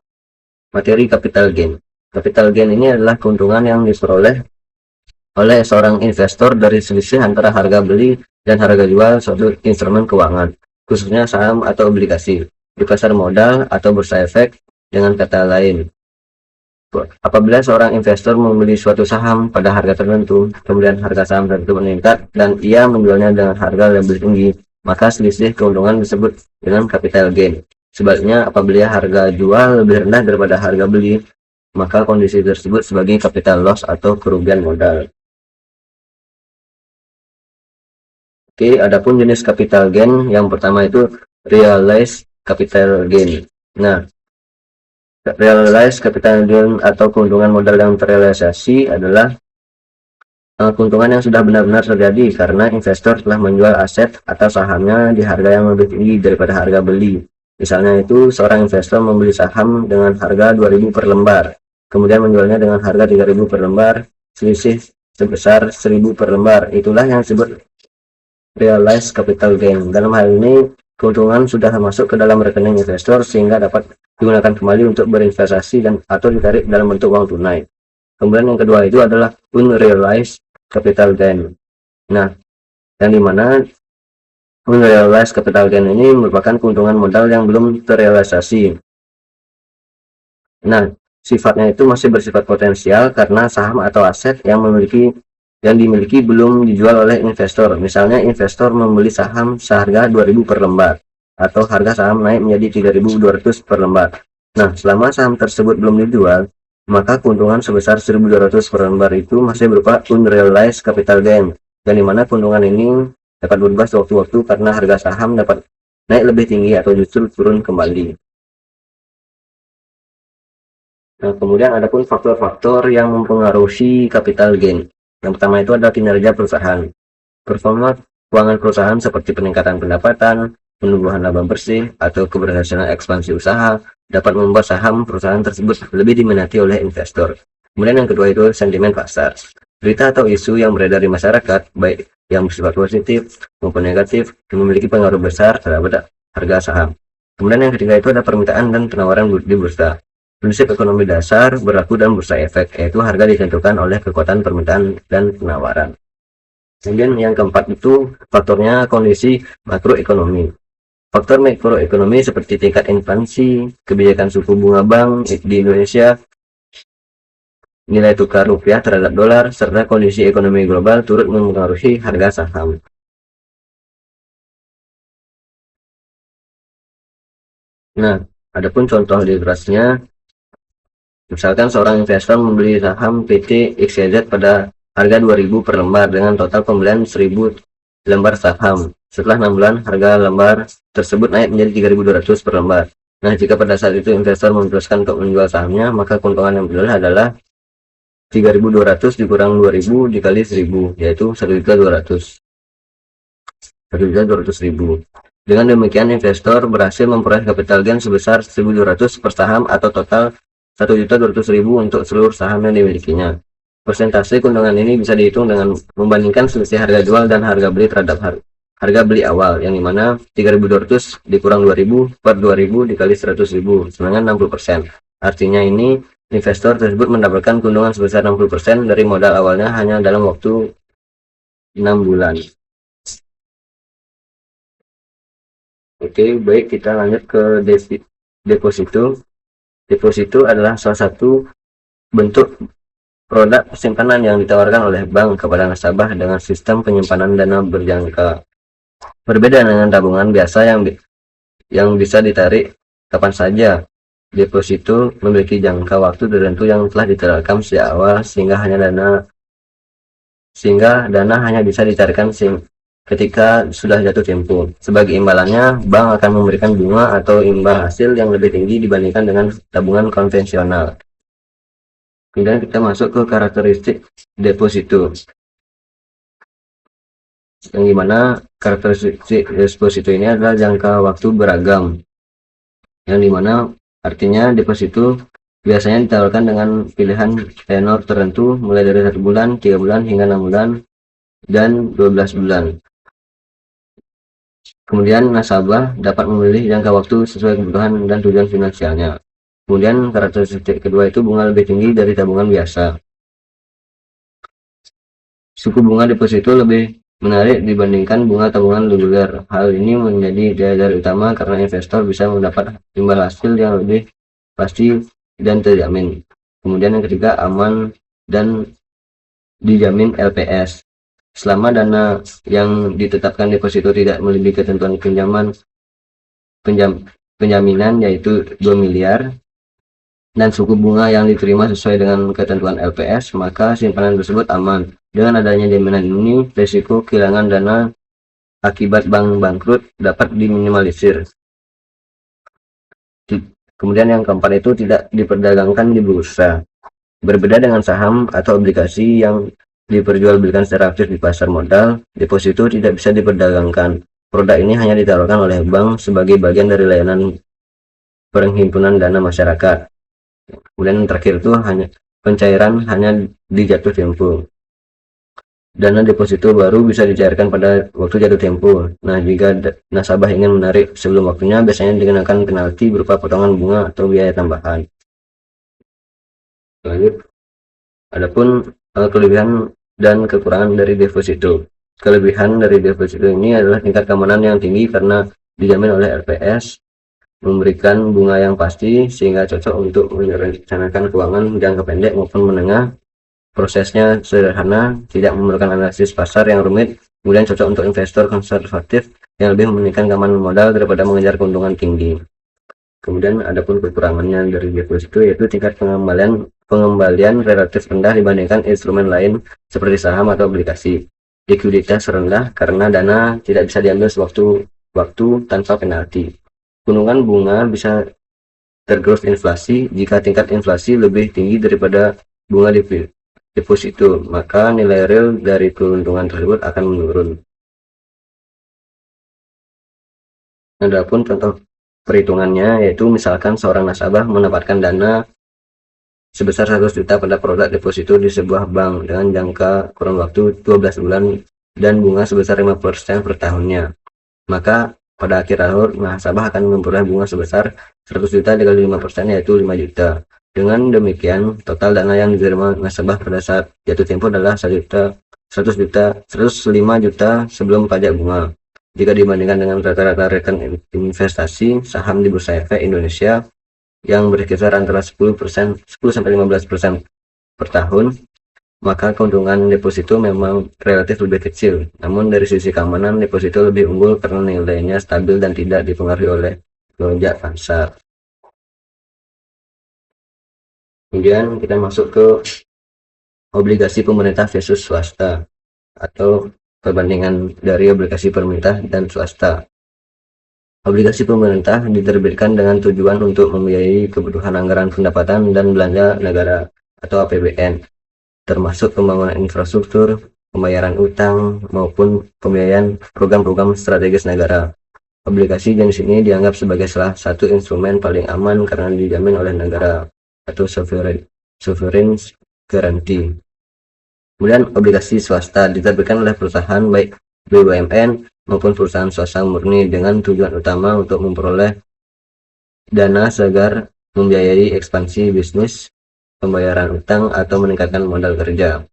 materi capital gain. Capital gain ini adalah keuntungan yang diperoleh oleh seorang investor dari selisih antara harga beli dan harga jual suatu instrumen keuangan, khususnya saham atau obligasi, di pasar modal atau bursa efek. Dengan kata lain, apabila seorang investor membeli suatu saham pada harga tertentu, kemudian harga saham tertentu meningkat dan ia menjualnya dengan harga lebih tinggi, maka selisih keuntungan disebut dengan capital gain. Sebaliknya, apabila harga jual lebih rendah daripada harga beli, maka kondisi tersebut sebagai capital loss atau kerugian modal. Oke, adapun jenis capital gain yang pertama itu realized capital gain. Nah, realized capital gain atau keuntungan modal yang terrealisasi adalah keuntungan yang sudah benar-benar terjadi karena investor telah menjual aset atau sahamnya di harga yang lebih tinggi daripada harga beli. Misalnya itu seorang investor membeli saham dengan harga 2.000 per lembar, kemudian menjualnya dengan harga 3.000 per lembar, selisih sebesar 1.000 per lembar. Itulah yang disebut realized capital gain. Dalam hal ini, keuntungan sudah masuk ke dalam rekening investor sehingga dapat digunakan kembali untuk berinvestasi dan atau ditarik dalam bentuk uang tunai. Kemudian yang kedua itu adalah unrealized capital gain. Nah, yang dimana unrealized capital gain ini merupakan keuntungan modal yang belum terrealisasi. Nah, sifatnya itu masih bersifat potensial karena saham atau aset yang dimiliki belum dijual oleh investor. Misalnya investor membeli saham seharga 2.000 per lembar atau harga saham naik menjadi 3.200 per lembar. Nah, selama saham tersebut belum dijual, maka keuntungan sebesar 1.200 per lembar itu masih berupa unrealized capital gain, yang dimana keuntungan ini dapat berubah sewaktu-waktu karena harga saham dapat naik lebih tinggi atau justru turun kembali. Nah, kemudian adapun faktor-faktor yang mempengaruhi capital gain. Yang pertama itu adalah kinerja perusahaan. Performa keuangan perusahaan seperti peningkatan pendapatan, penumbuhan laba bersih, atau keberhasilan ekspansi usaha dapat membuat saham perusahaan tersebut lebih diminati oleh investor. Kemudian yang kedua itu sentimen pasar. Berita atau isu yang beredar di masyarakat, baik yang bersifat positif maupun negatif, memiliki pengaruh besar terhadap harga saham. Kemudian yang ketiga itu ada permintaan dan penawaran di bursa. Prinsip ekonomi dasar berlaku dalam bursa efek, yaitu harga ditentukan oleh kekuatan permintaan dan penawaran. Kemudian yang keempat itu faktornya kondisi makroekonomi. Faktor makroekonomi seperti tingkat inflasi, kebijakan suku bunga bank di Indonesia, nilai tukar rupiah terhadap dolar, serta kondisi ekonomi global turut mempengaruhi harga saham. Nah, adapun contoh ilustrasinya, misalkan seorang investor membeli saham PT XYZ pada harga 2.000 per lembar dengan total pembelian 1.000 lembar saham. Setelah 6 bulan, harga lembar tersebut naik menjadi 3.200 per lembar. Nah, jika pada saat itu investor memutuskan untuk menjual sahamnya, maka keuntungan yang diperoleh adalah 3.200 dikurang 2.000 dikali 1.000, yaitu 1.200.000. Dengan demikian, investor berhasil memperoleh capital gain sebesar 1.200 per saham atau total 1.200.000 untuk seluruh saham yang dimilikinya. Persentase keuntungan ini bisa dihitung dengan membandingkan selisih harga jual dan harga beli terhadap harga beli awal, yang dimana 3.200 dikurang 2.000 per 2.000 dikali 100.000 sama dengan 60%. Artinya ini investor tersebut mendapatkan keuntungan sebesar 60% dari modal awalnya hanya dalam waktu 6 bulan. Oke, baik, kita lanjut ke deposito. Deposito adalah salah satu bentuk produk simpanan yang ditawarkan oleh bank kepada nasabah dengan sistem penyimpanan dana berjangka. Berbeda dengan tabungan biasa yang bisa ditarik kapan saja, deposito memiliki jangka waktu tertentu yang telah diterapkan sejak awal sehingga dana hanya bisa ditarikkan ketika sudah jatuh tempo. Sebagai imbalannya, bank akan memberikan bunga atau imbal hasil yang lebih tinggi dibandingkan dengan tabungan konvensional. Kemudian kita masuk ke karakteristik deposito, yang dimana karakteristik deposito ini adalah jangka waktu beragam, yang dimana Artinya deposito biasanya ditawarkan dengan pilihan tenor tertentu mulai dari 1 bulan, 3 bulan, hingga 6 bulan, dan 12 bulan. Kemudian nasabah dapat memilih jangka waktu sesuai kebutuhan dan tujuan finansialnya. Kemudian karakteristik kedua itu bunga lebih tinggi dari tabungan biasa. Suku bunga deposito lebih menarik dibandingkan bunga tabungan reguler. Hal ini menjadi daya tarik utama karena investor bisa mendapat imbal hasil yang lebih pasti dan terjamin. Kemudian yang ketiga, aman dan dijamin LPS. Selama dana yang ditetapkan deposito tidak melebihi ketentuan penjaminan yaitu 2 miliar dan suku bunga yang diterima sesuai dengan ketentuan LPS, maka simpanan tersebut aman. Dengan adanya jaminan ini, risiko kehilangan dana akibat bank bangkrut dapat diminimalisir. Kemudian yang keempat itu tidak diperdagangkan di bursa. Berbeda dengan saham atau obligasi yang diperjualbelikan secara aktif di pasar modal, deposito tidak bisa diperdagangkan. Produk ini hanya ditawarkan oleh bank sebagai bagian dari layanan penghimpunan dana masyarakat. Kemudian yang terakhir itu pencairan hanya di jatuh tempo. Dana deposito baru bisa dicairkan pada waktu jatuh tempo. Nah, jika nasabah ingin menarik sebelum waktunya, biasanya dikenakan penalti berupa potongan bunga atau biaya tambahan. Lanjut, adapun kelebihan dan kekurangan dari deposito. Kelebihan dari deposito ini adalah tingkat keamanan yang tinggi karena dijamin oleh LPS, memberikan bunga yang pasti sehingga cocok untuk merencanakan keuangan jangka pendek maupun menengah. Prosesnya sederhana, tidak memerlukan analisis pasar yang rumit, kemudian cocok untuk investor konservatif yang lebih mementingkan keamanan modal daripada mengejar keuntungan tinggi. Kemudian adapun kekurangannya dari deposito yaitu tingkat pengembalian relatif rendah dibandingkan instrumen lain seperti saham atau obligasi. Likuiditas rendah karena dana tidak bisa diambil sewaktu-waktu tanpa penalti. Gunungan bunga bisa tergerus inflasi. Jika tingkat inflasi lebih tinggi daripada bunga deposito, maka nilai real dari keuntungan tersebut akan menurun. Adapun contoh perhitungannya yaitu misalkan seorang nasabah menempatkan dana sebesar 100 juta pada produk deposito di sebuah bank dengan jangka kurun waktu 12 bulan dan bunga sebesar 5% per tahunnya. Maka pada akhir tahun nasabah akan memperoleh bunga sebesar 100 juta dikali 5% yaitu 5 juta. Dengan demikian, total dana yang diterima nasabah pada saat jatuh tempo adalah 105 juta sebelum pajak bunga. Jika dibandingkan dengan rata-rata return investasi saham di Bursa Efek Indonesia yang berkisar antara 10-15% per tahun, maka keuntungan deposito memang relatif lebih kecil. Namun dari sisi keamanan, deposito lebih unggul karena nilainya stabil dan tidak dipengaruhi oleh lonjak pasar. Kemudian kita masuk ke obligasi pemerintah versus swasta atau perbandingan dari obligasi pemerintah dan swasta. Obligasi pemerintah diterbitkan dengan tujuan untuk membiayai kebutuhan anggaran pendapatan dan belanja negara atau APBN, termasuk pembangunan infrastruktur, pembayaran utang, maupun pembiayaan program-program strategis negara. Obligasi jenis ini dianggap sebagai salah satu instrumen paling aman karena dijamin oleh negara atau sovereign guarantee. Kemudian obligasi swasta diterbitkan oleh perusahaan baik BUMN maupun perusahaan swasta murni dengan tujuan utama untuk memperoleh dana segar membiayai ekspansi bisnis, pembayaran utang, atau meningkatkan modal kerja.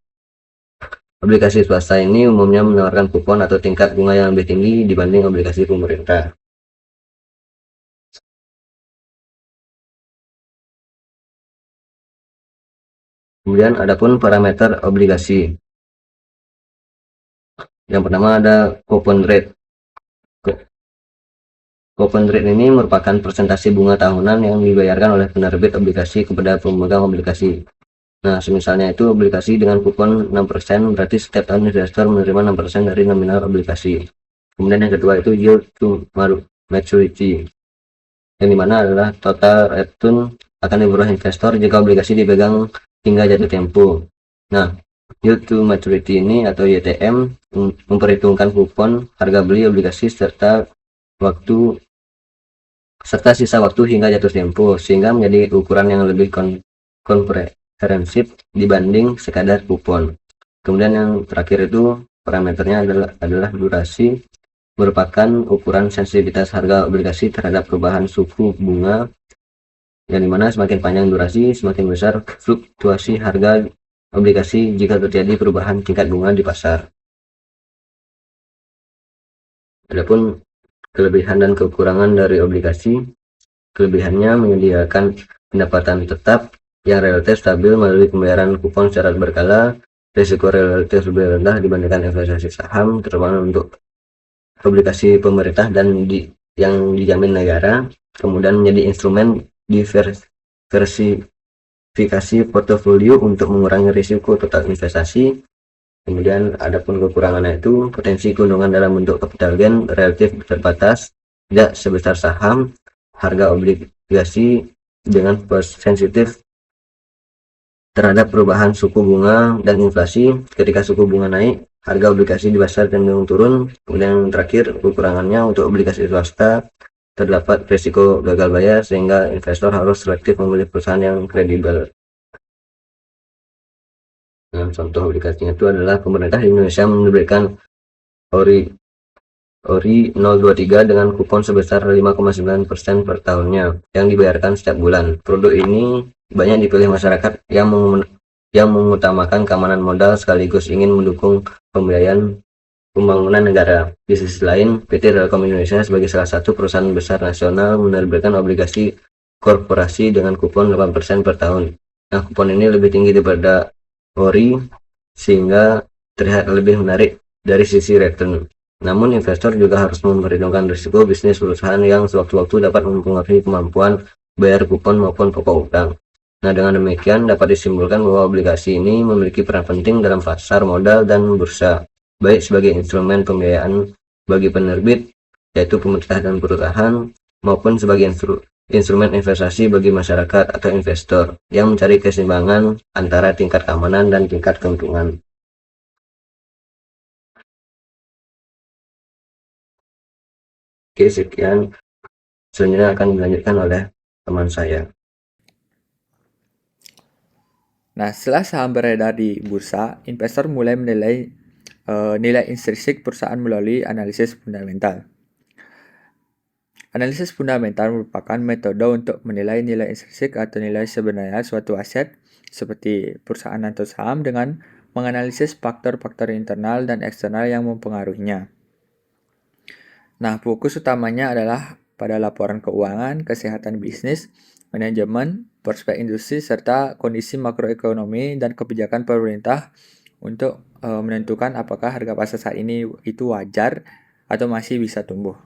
Obligasi swasta ini umumnya menawarkan kupon atau tingkat bunga yang lebih tinggi dibanding obligasi pemerintah. Kemudian adapun parameter obligasi. Yang pertama ada coupon rate. Coupon rate ini merupakan persentase bunga tahunan yang dibayarkan oleh penerbit obligasi kepada pemegang obligasi. Nah, semisalnya itu obligasi dengan kupon 6%, berarti setiap tahun investor menerima 6% dari nominal obligasi. Kemudian yang kedua itu yield to maturity, yang dimana adalah total return akan diperoleh investor jika obligasi dipegang hingga jatuh tempo. Nah, yield to maturity ini atau YTM memperhitungkan kupon, harga beli obligasi serta waktu serta sisa waktu hingga jatuh tempo, sehingga menjadi ukuran yang lebih komprehensif dibanding sekadar kupon. Kemudian yang terakhir itu parameternya adalah durasi, merupakan ukuran sensitivitas harga obligasi terhadap perubahan suku bunga, yang dimana semakin panjang durasi, semakin besar fluktuasi harga obligasi jika terjadi perubahan tingkat bunga di pasar. Adapun kelebihan dan kekurangan dari obligasi, kelebihannya menyediakan pendapatan tetap yang relatif stabil melalui pembayaran kupon secara berkala, risiko relatif lebih rendah dibandingkan investasi saham, terutama untuk obligasi pemerintah dan yang dijamin negara, kemudian menjadi instrumen diversifikasi portofolio untuk mengurangi risiko total investasi. Kemudian adapun kekurangannya itu potensi keuntungan dalam bentuk capital gain relatif terbatas, tidak sebesar saham, harga obligasi dengan sensitif terhadap perubahan suku bunga dan inflasi. Ketika suku bunga naik, harga obligasi di pasar cenderung turun. Kemudian yang terakhir, kekurangannya untuk obligasi swasta terdapat risiko gagal bayar sehingga investor harus selektif memilih perusahaan yang kredibel. Contoh obligasinya itu adalah pemerintah Indonesia memberikan ORI 023 dengan kupon sebesar 5,9% per tahunnya yang dibayarkan setiap bulan. Produk ini banyak dipilih masyarakat yang mengutamakan keamanan modal sekaligus ingin mendukung pembiayaan pembangunan negara. Di sisi lain, PT Telkom Indonesia sebagai salah satu perusahaan besar nasional menerbitkan obligasi korporasi dengan kupon 8% per tahun. Nah, kupon ini lebih tinggi daripada ORI sehingga terlihat lebih menarik dari sisi return. Namun investor juga harus memperhitungkan risiko bisnis perusahaan yang sewaktu-waktu dapat mempengaruhi kemampuan bayar kupon maupun pokok utang. Nah, dengan demikian dapat disimpulkan bahwa obligasi ini memiliki peran penting dalam pasar modal dan bursa, baik sebagai instrumen pembiayaan bagi penerbit, yaitu pemerintah dan perusahaan, maupun sebagai instrumen investasi bagi masyarakat atau investor yang mencari keseimbangan antara tingkat keamanan dan tingkat keuntungan. Oke, sekian. Selanjutnya akan dilanjutkan oleh teman saya. Nah, setelah saham beredar di bursa, investor mulai menilai nilai intrinsik perusahaan melalui analisis fundamental. Analisis fundamental merupakan metode untuk menilai nilai intrinsik atau nilai sebenarnya suatu aset seperti perusahaan atau saham dengan menganalisis faktor-faktor internal dan eksternal yang mempengaruhinya. Nah, fokus utamanya adalah pada laporan keuangan, kesehatan bisnis, manajemen, prospek industri, serta kondisi makroekonomi dan kebijakan pemerintah untuk menentukan apakah harga pasar saat ini itu wajar atau masih bisa tumbuh.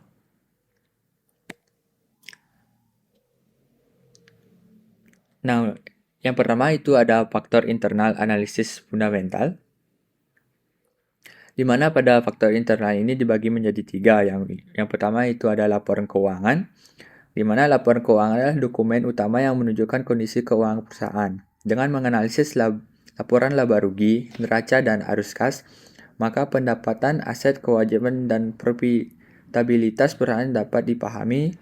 Nah, yang pertama itu ada faktor internal analisis fundamental, di mana pada faktor internal ini dibagi menjadi tiga. Yang pertama itu ada laporan keuangan, di mana laporan keuangan adalah dokumen utama yang menunjukkan kondisi keuangan perusahaan. Dengan menganalisis laporan laba rugi, neraca, dan arus kas, maka pendapatan, aset, kewajiban, dan profitabilitas perusahaan dapat dipahami,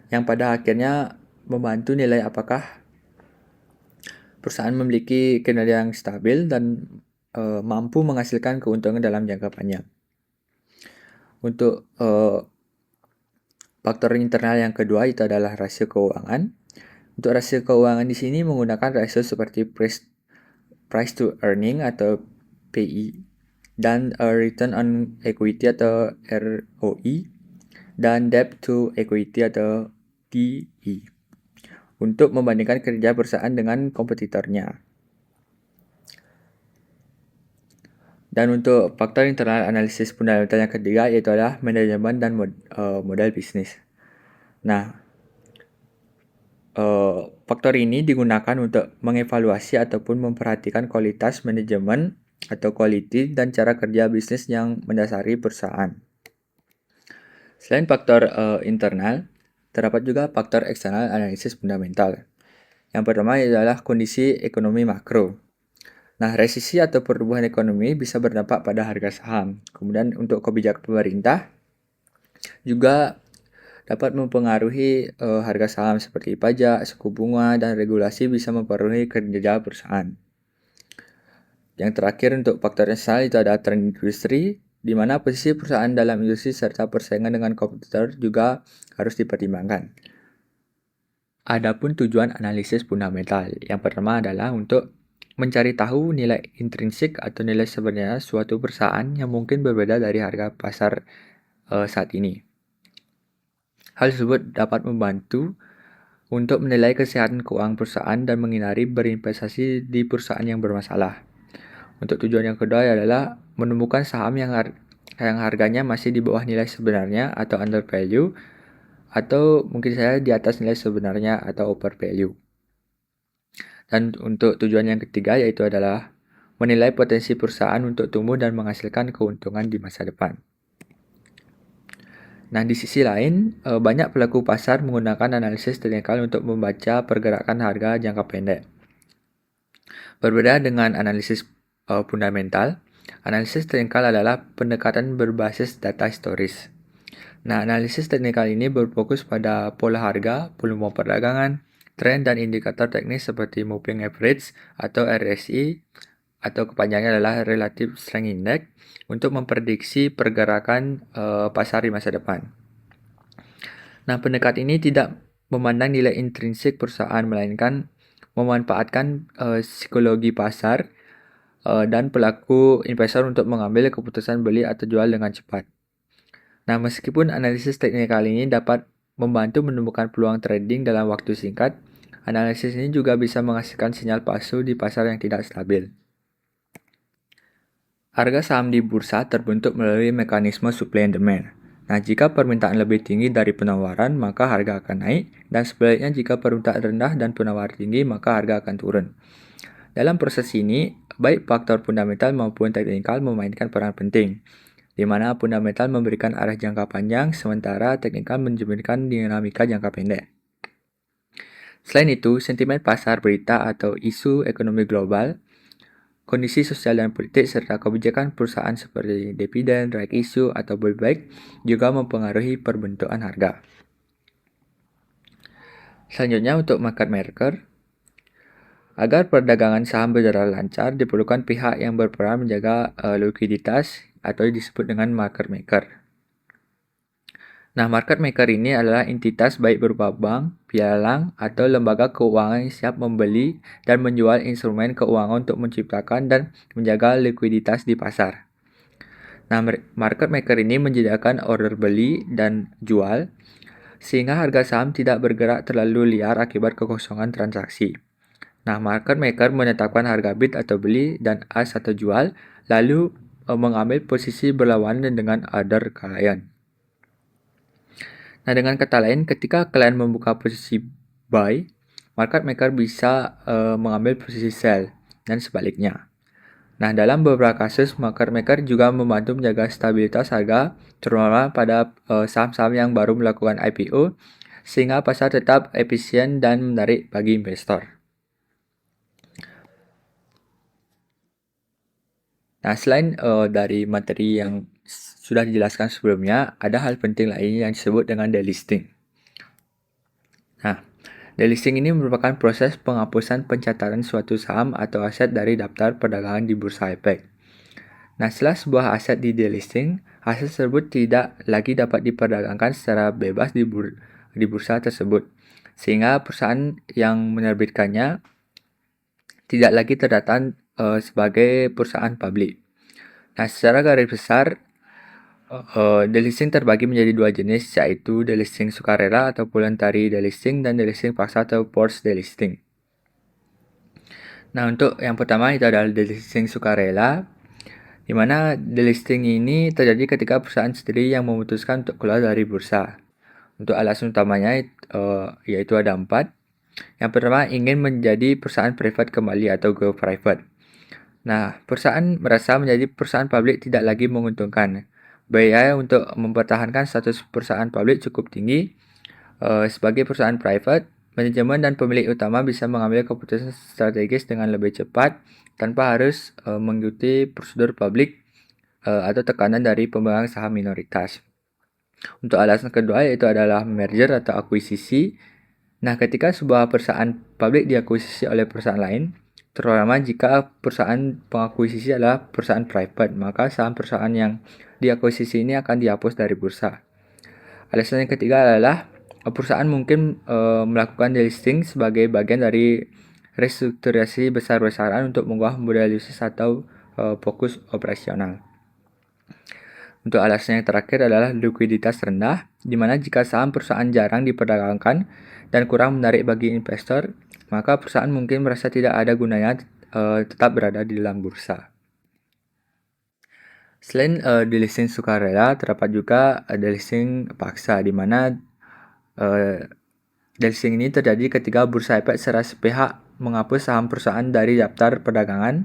yang pada akhirnya membantu nilai apakah perusahaan memiliki kinerja yang stabil dan mampu menghasilkan keuntungan dalam jangka panjang. Untuk faktor internal yang kedua itu adalah rasio keuangan. Untuk rasio keuangan di sini menggunakan rasio seperti price to earning atau PI dan return on equity atau ROE dan debt to equity atau DE untuk membandingkan kinerja perusahaan dengan kompetitornya. Dan untuk faktor internal analisis fundamental yang ketiga yaitu adalah manajemen dan modal bisnis. Nah, faktor ini digunakan untuk mengevaluasi ataupun memperhatikan kualitas manajemen atau quality dan cara kerja bisnis yang mendasari perusahaan. Selain faktor internal, terdapat juga faktor eksternal analisis fundamental. Yang pertama adalah kondisi ekonomi makro. Nah, resesi atau pertumbuhan ekonomi bisa berdampak pada harga saham. Kemudian untuk kebijakan pemerintah juga dapat mempengaruhi harga saham seperti pajak, suku bunga, dan regulasi bisa mempengaruhi kinerja perusahaan. Yang terakhir untuk faktor eksternal itu ada tren industri, di mana posisi perusahaan dalam industri serta persaingan dengan kompetitor juga harus dipertimbangkan. Adapun tujuan analisis fundamental, yang pertama adalah untuk mencari tahu nilai intrinsik atau nilai sebenarnya suatu perusahaan yang mungkin berbeda dari harga pasar saat ini. Hal tersebut dapat membantu untuk menilai kesehatan keuangan perusahaan dan menghindari berinvestasi di perusahaan yang bermasalah. Untuk tujuan yang kedua adalah menemukan saham yang harganya masih di bawah nilai sebenarnya atau under value, atau mungkin saja di atas nilai sebenarnya atau over value. Dan untuk tujuan yang ketiga yaitu adalah menilai potensi perusahaan untuk tumbuh dan menghasilkan keuntungan di masa depan. Nah, di sisi lain, banyak pelaku pasar menggunakan analisis teknikal untuk membaca pergerakan harga jangka pendek. Berbeda dengan analisis fundamental, analisis teknikal adalah pendekatan berbasis data historis. Nah, analisis teknikal ini berfokus pada pola harga, volume perdagangan, tren dan indikator teknis seperti moving average atau RSI, atau kepanjangannya adalah Relative Strength Index, untuk memprediksi pergerakan pasar di masa depan. Nah, pendekatan ini tidak memandang nilai intrinsik perusahaan, melainkan memanfaatkan psikologi pasar dan pelaku investor untuk mengambil keputusan beli atau jual dengan cepat. Nah, meskipun analisis teknikal ini dapat membantu menemukan peluang trading dalam waktu singkat, analisis ini juga bisa menghasilkan sinyal palsu di pasar yang tidak stabil. Harga saham di bursa terbentuk melalui mekanisme supply and demand. Nah, jika permintaan lebih tinggi dari penawaran, maka harga akan naik, dan sebaliknya jika permintaan rendah dan penawaran tinggi, maka harga akan turun. Dalam proses ini, baik faktor fundamental maupun teknikal memainkan peran penting, di mana fundamental memberikan arah jangka panjang, sementara teknikal mencerminkan dinamika jangka pendek. Selain itu, sentimen pasar, berita atau isu ekonomi global, kondisi sosial dan politik, serta kebijakan perusahaan seperti dividen, right issue, atau buyback juga mempengaruhi perbentukan harga. Selanjutnya untuk market maker, agar perdagangan saham berjalan lancar, diperlukan pihak yang berperan menjaga likuiditas atau disebut dengan market maker. Nah, market maker ini adalah entitas baik berupa bank, pialang, atau lembaga keuangan yang siap membeli dan menjual instrumen keuangan untuk menciptakan dan menjaga likuiditas di pasar. Nah, market maker ini menyediakan order beli dan jual, sehingga harga saham tidak bergerak terlalu liar akibat kekosongan transaksi. Nah, market maker menetapkan harga bid atau beli dan ask atau jual, lalu mengambil posisi berlawanan dengan order klien. Nah, dengan kata lain, ketika klien membuka posisi buy, market maker bisa mengambil posisi sell, dan sebaliknya. Nah, dalam beberapa kasus, market maker juga membantu menjaga stabilitas harga, terutama pada saham-saham yang baru melakukan IPO, sehingga pasar tetap efisien dan menarik bagi investor. Nah, selain dari materi yang sudah dijelaskan sebelumnya, ada hal penting lain yang disebut dengan delisting. Nah, delisting ini merupakan proses penghapusan pencatatan suatu saham atau aset dari daftar perdagangan di Bursa Efek. Nah, setelah sebuah aset di delisting, aset tersebut tidak lagi dapat diperdagangkan secara bebas di bursa tersebut, sehingga perusahaan yang menerbitkannya tidak lagi terdata sebagai perusahaan publik. Nah, secara garis besar, delisting terbagi menjadi dua jenis, yaitu delisting sukarela atau voluntary delisting dan delisting paksa atau forced delisting. Nah, untuk yang pertama itu adalah delisting sukarela, di mana delisting ini terjadi ketika perusahaan sendiri yang memutuskan untuk keluar dari bursa. Untuk alasan utamanya yaitu ada 4. Yang pertama, ingin menjadi perusahaan private kembali atau go private. Nah, perusahaan merasa menjadi perusahaan publik tidak lagi menguntungkan. Biaya untuk mempertahankan status perusahaan publik cukup tinggi. Sebagai perusahaan private, manajemen dan pemilik utama bisa mengambil keputusan strategis dengan lebih cepat tanpa harus mengikuti prosedur publik atau tekanan dari pemegang saham minoritas. Untuk alasan kedua yaitu adalah merger atau akuisisi. Nah, ketika sebuah perusahaan publik diakuisisi oleh perusahaan lain, terutama jika perusahaan pengakuisisi adalah perusahaan private, maka saham perusahaan yang diakuisisi ini akan dihapus dari bursa. Alasan yang ketiga adalah perusahaan mungkin melakukan delisting sebagai bagian dari restrukturisasi besar-besaran untuk mengubah modal bisnis atau fokus operasional. Untuk alasan yang terakhir adalah likuiditas rendah, di mana jika saham perusahaan jarang diperdagangkan dan kurang menarik bagi investor, maka perusahaan mungkin merasa tidak ada gunanya tetap berada di dalam bursa. Selain delisting sukarela, terdapat juga delisting paksa, di mana delisting ini terjadi ketika bursa efek secara sepihak menghapus saham perusahaan dari daftar perdagangan,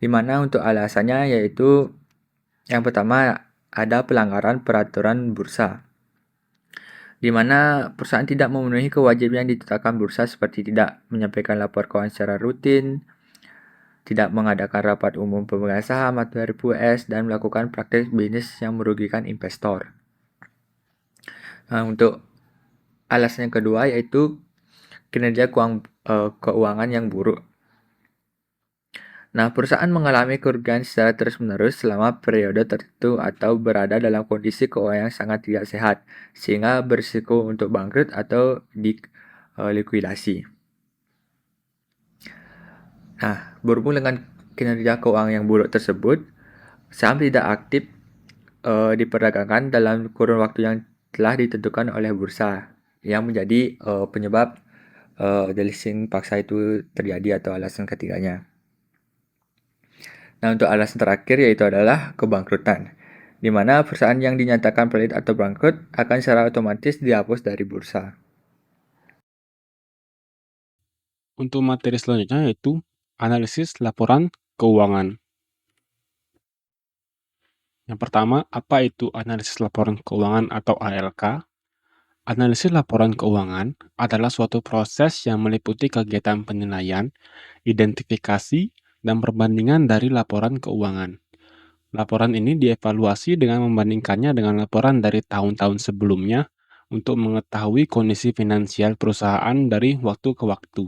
di mana untuk alasannya yaitu yang pertama ada pelanggaran peraturan bursa, di mana perusahaan tidak memenuhi kewajiban yang ditetapkan bursa seperti tidak menyampaikan lapor keuangan secara rutin, tidak mengadakan rapat umum pemegang saham atau RPUS, dan melakukan praktik bisnis yang merugikan investor. Nah, untuk alasan yang kedua yaitu kinerja keuangan yang buruk. Nah, perusahaan mengalami kerugian secara terus-menerus selama periode tertentu atau berada dalam kondisi keuangan yang sangat tidak sehat, sehingga berisiko untuk bangkrut atau likuidasi. Nah, berhubung dengan kinerja keuangan yang buruk tersebut, saham tidak aktif diperdagangkan dalam kurun waktu yang telah ditentukan oleh bursa, yang menjadi penyebab delisting paksa itu terjadi atau alasan ketiganya. Nah, untuk alasan terakhir yaitu adalah kebangkrutan, di mana perusahaan yang dinyatakan pelit atau bangkrut akan secara otomatis dihapus dari bursa. Untuk materi selanjutnya yaitu analisis laporan keuangan. Yang pertama, apa itu analisis laporan keuangan atau ALK? Analisis laporan keuangan adalah suatu proses yang meliputi kegiatan penilaian, identifikasi, dan perbandingan dari laporan keuangan. Laporan ini dievaluasi dengan membandingkannya dengan laporan dari tahun-tahun sebelumnya untuk mengetahui kondisi finansial perusahaan dari waktu ke waktu.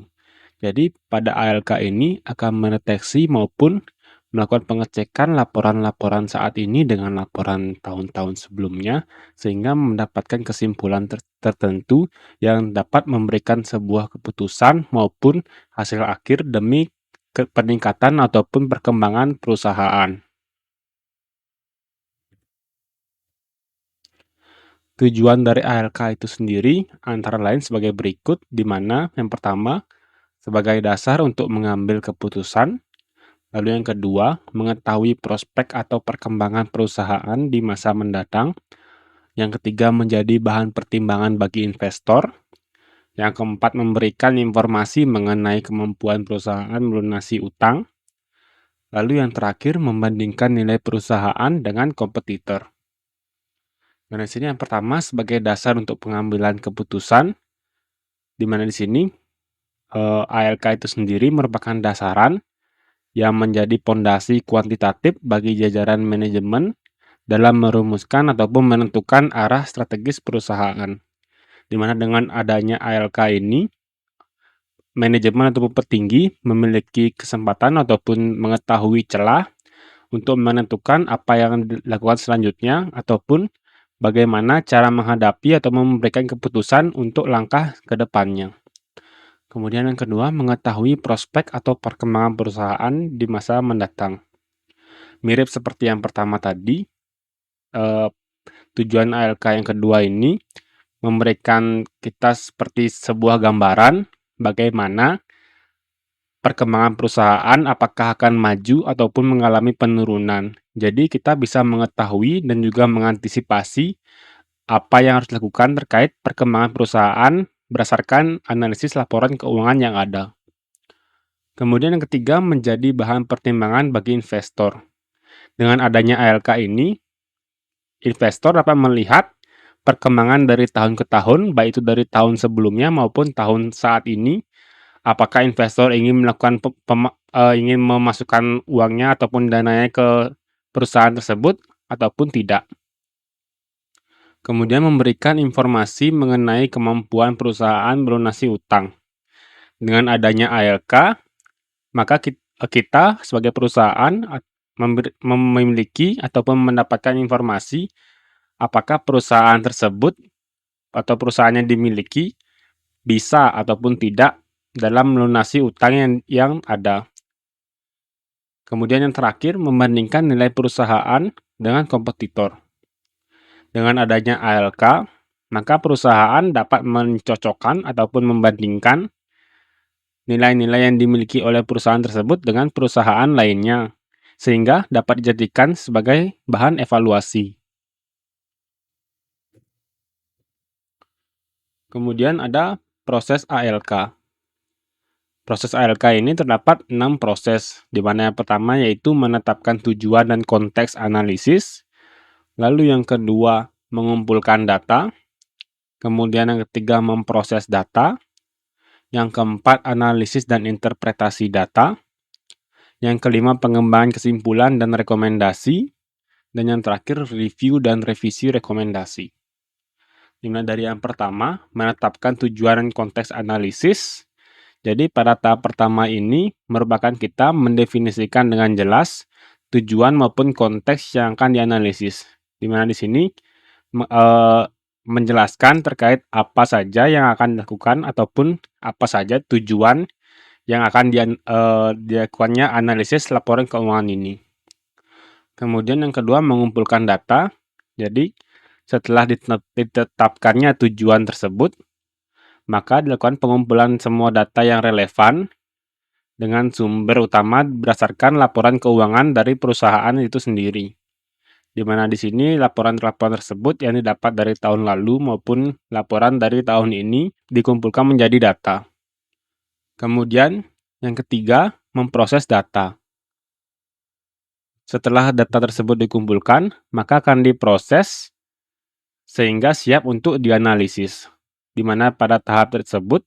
Jadi, pada ALK ini akan mendeteksi maupun melakukan pengecekan laporan-laporan saat ini dengan laporan tahun-tahun sebelumnya, sehingga mendapatkan kesimpulan tertentu yang dapat memberikan sebuah keputusan maupun hasil akhir demi peningkatan ataupun perkembangan perusahaan. Tujuan dari ALK itu sendiri antara lain sebagai berikut, di mana yang pertama, sebagai dasar untuk mengambil keputusan. Lalu yang kedua, mengetahui prospek atau perkembangan perusahaan di masa mendatang. Yang ketiga, menjadi bahan pertimbangan bagi investor. Yang keempat, memberikan informasi mengenai kemampuan perusahaan melunasi utang. Lalu yang terakhir, membandingkan nilai perusahaan dengan kompetitor. Dan di sini yang pertama sebagai dasar untuk pengambilan keputusan, di mana di sini ALK itu sendiri merupakan dasaran yang menjadi pondasi kuantitatif bagi jajaran manajemen dalam merumuskan ataupun menentukan arah strategis perusahaan. Di mana dengan adanya ALK ini, manajemen ataupun petinggi memiliki kesempatan ataupun mengetahui celah untuk menentukan apa yang dilakukan selanjutnya ataupun bagaimana cara menghadapi atau memberikan keputusan untuk langkah ke depannya. Kemudian yang kedua, mengetahui prospek atau perkembangan perusahaan di masa mendatang. Mirip seperti yang pertama tadi, tujuan ALK yang kedua ini memberikan kita seperti sebuah gambaran bagaimana perkembangan perusahaan apakah akan maju ataupun mengalami penurunan. Jadi kita bisa mengetahui dan juga mengantisipasi apa yang harus dilakukan terkait perkembangan perusahaan berdasarkan analisis laporan keuangan yang ada. Kemudian yang ketiga, menjadi bahan pertimbangan bagi investor. Dengan adanya ALK ini, investor dapat melihat perkembangan dari tahun ke tahun, baik itu dari tahun sebelumnya maupun tahun saat ini. Apakah investor ingin melakukan ingin memasukkan uangnya ataupun dananya ke perusahaan tersebut ataupun tidak. Kemudian memberikan informasi mengenai kemampuan perusahaan melunasi utang. Dengan adanya ALK, maka kita sebagai perusahaan memiliki ataupun mendapatkan informasi apakah perusahaan tersebut atau perusahaan yang dimiliki bisa ataupun tidak dalam melunasi utang yang ada. Kemudian yang terakhir, membandingkan nilai perusahaan dengan kompetitor. Dengan adanya ALK, maka perusahaan dapat mencocokkan ataupun membandingkan nilai-nilai yang dimiliki oleh perusahaan tersebut dengan perusahaan lainnya, sehingga dapat dijadikan sebagai bahan evaluasi. Kemudian ada proses ALK. Proses ALK ini terdapat 6 proses, di mana yang pertama yaitu menetapkan tujuan dan konteks analisis, lalu yang kedua mengumpulkan data, kemudian yang ketiga memproses data, yang keempat analisis dan interpretasi data, yang kelima pengembangan kesimpulan dan rekomendasi, dan yang terakhir review dan revisi rekomendasi. Dimana dari yang pertama, menetapkan tujuan dan konteks analisis. Jadi pada tahap pertama ini merupakan kita mendefinisikan dengan jelas tujuan maupun konteks yang akan dianalisis. Dimana di sini menjelaskan terkait apa saja yang akan dilakukan ataupun apa saja tujuan yang akan dilakukannya analisis laporan keuangan ini. Kemudian yang kedua mengumpulkan data. Jadi setelah ditetapkannya tujuan tersebut, maka dilakukan pengumpulan semua data yang relevan dengan sumber utama berdasarkan laporan keuangan dari perusahaan itu sendiri. Di mana di sini laporan-laporan tersebut yang didapat dari tahun lalu maupun laporan dari tahun ini dikumpulkan menjadi data. Kemudian yang ketiga, memproses data. Setelah data tersebut dikumpulkan, maka akan diproses sehingga siap untuk dianalisis. Di mana pada tahap tersebut,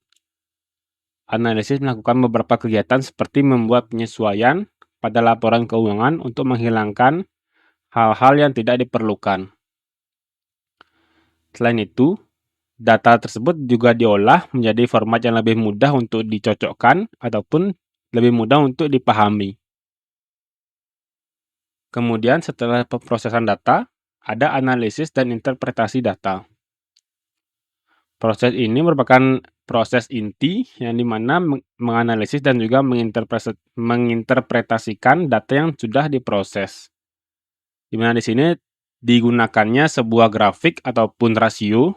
analisis melakukan beberapa kegiatan seperti membuat penyesuaian pada laporan keuangan untuk menghilangkan hal-hal yang tidak diperlukan. Selain itu, data tersebut juga diolah menjadi format yang lebih mudah untuk dicocokkan ataupun lebih mudah untuk dipahami. Kemudian setelah pemrosesan data, ada analisis dan interpretasi data. Proses ini merupakan proses inti yang dimana menganalisis dan juga menginterpretasikan data yang sudah diproses. Di mana di sini digunakannya sebuah grafik ataupun rasio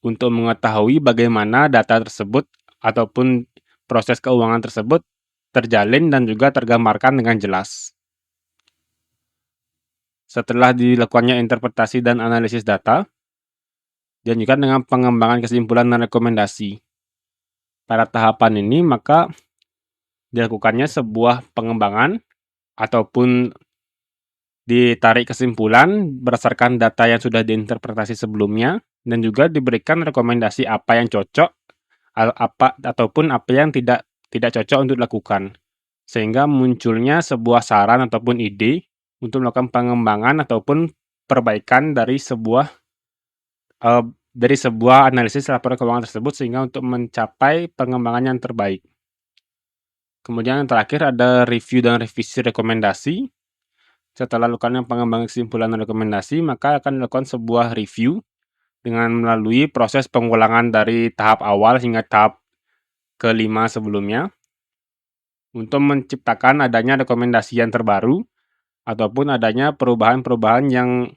untuk mengetahui bagaimana data tersebut ataupun proses keuangan tersebut terjalin dan juga tergambarkan dengan jelas. Setelah dilakukannya interpretasi dan analisis data, dilanjutkan dengan pengembangan kesimpulan dan rekomendasi. Pada tahapan ini, maka dilakukannya sebuah pengembangan ataupun ditarik kesimpulan berdasarkan data yang sudah diinterpretasi sebelumnya dan juga diberikan rekomendasi apa yang cocok ataupun apa yang tidak cocok untuk dilakukan. Sehingga munculnya sebuah saran ataupun ide untuk melakukan pengembangan ataupun perbaikan dari sebuah analisis laporan keuangan tersebut sehingga untuk mencapai pengembangan yang terbaik. Kemudian yang terakhir ada review dan revisi rekomendasi. Setelah lakukan pengembangan kesimpulan dan rekomendasi, maka akan dilakukan sebuah review dengan melalui proses pengulangan dari tahap awal hingga tahap kelima sebelumnya untuk menciptakan adanya rekomendasi yang terbaru ataupun adanya perubahan-perubahan yang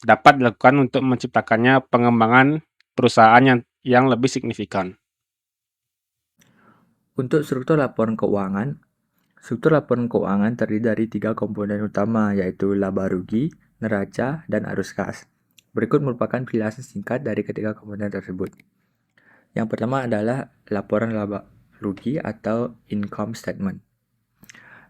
dapat dilakukan untuk menciptakannya pengembangan perusahaan yang lebih signifikan. Untuk struktur laporan keuangan terdiri dari 3 komponen utama, yaitu laba rugi, neraca, dan arus kas. Berikut merupakan penjelasan singkat dari ketiga komponen tersebut. Yang pertama adalah laporan laba rugi atau income statement.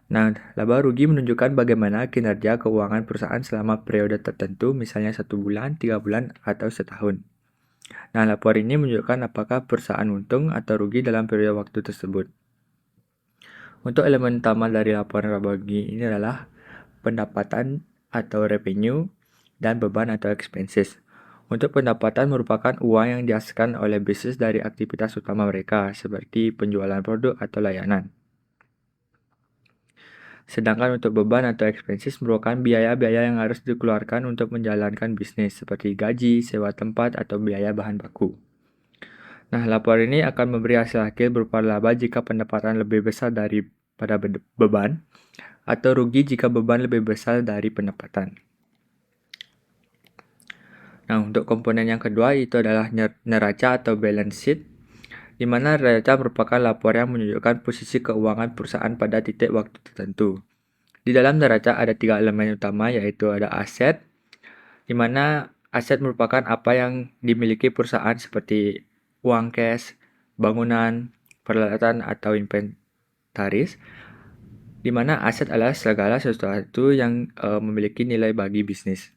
Nah, laba rugi menunjukkan bagaimana kinerja keuangan perusahaan selama periode tertentu, misalnya 1 bulan, 3 bulan, atau setahun. Nah, laporan ini menunjukkan apakah perusahaan untung atau rugi dalam periode waktu tersebut. Untuk elemen utama dari laporan laba rugi ini adalah pendapatan atau revenue dan beban atau expenses. Untuk pendapatan merupakan uang yang dihasilkan oleh bisnis dari aktivitas utama mereka, seperti penjualan produk atau layanan. Sedangkan untuk beban atau expenses merupakan biaya-biaya yang harus dikeluarkan untuk menjalankan bisnis, seperti gaji, sewa tempat, atau biaya bahan baku. Nah, laporan ini akan memberi hasil akhir berupa laba jika pendapatan lebih besar daripada beban, atau rugi jika beban lebih besar dari pendapatan. Nah, untuk komponen yang kedua itu adalah neraca atau balance sheet, di mana neraca merupakan laporan yang menunjukkan posisi keuangan perusahaan pada titik waktu tertentu. Di dalam neraca ada 3 elemen utama, yaitu ada aset, di mana aset merupakan apa yang dimiliki perusahaan seperti uang cash, bangunan, peralatan, atau inventaris, di mana aset adalah segala sesuatu yang memiliki nilai bagi bisnis.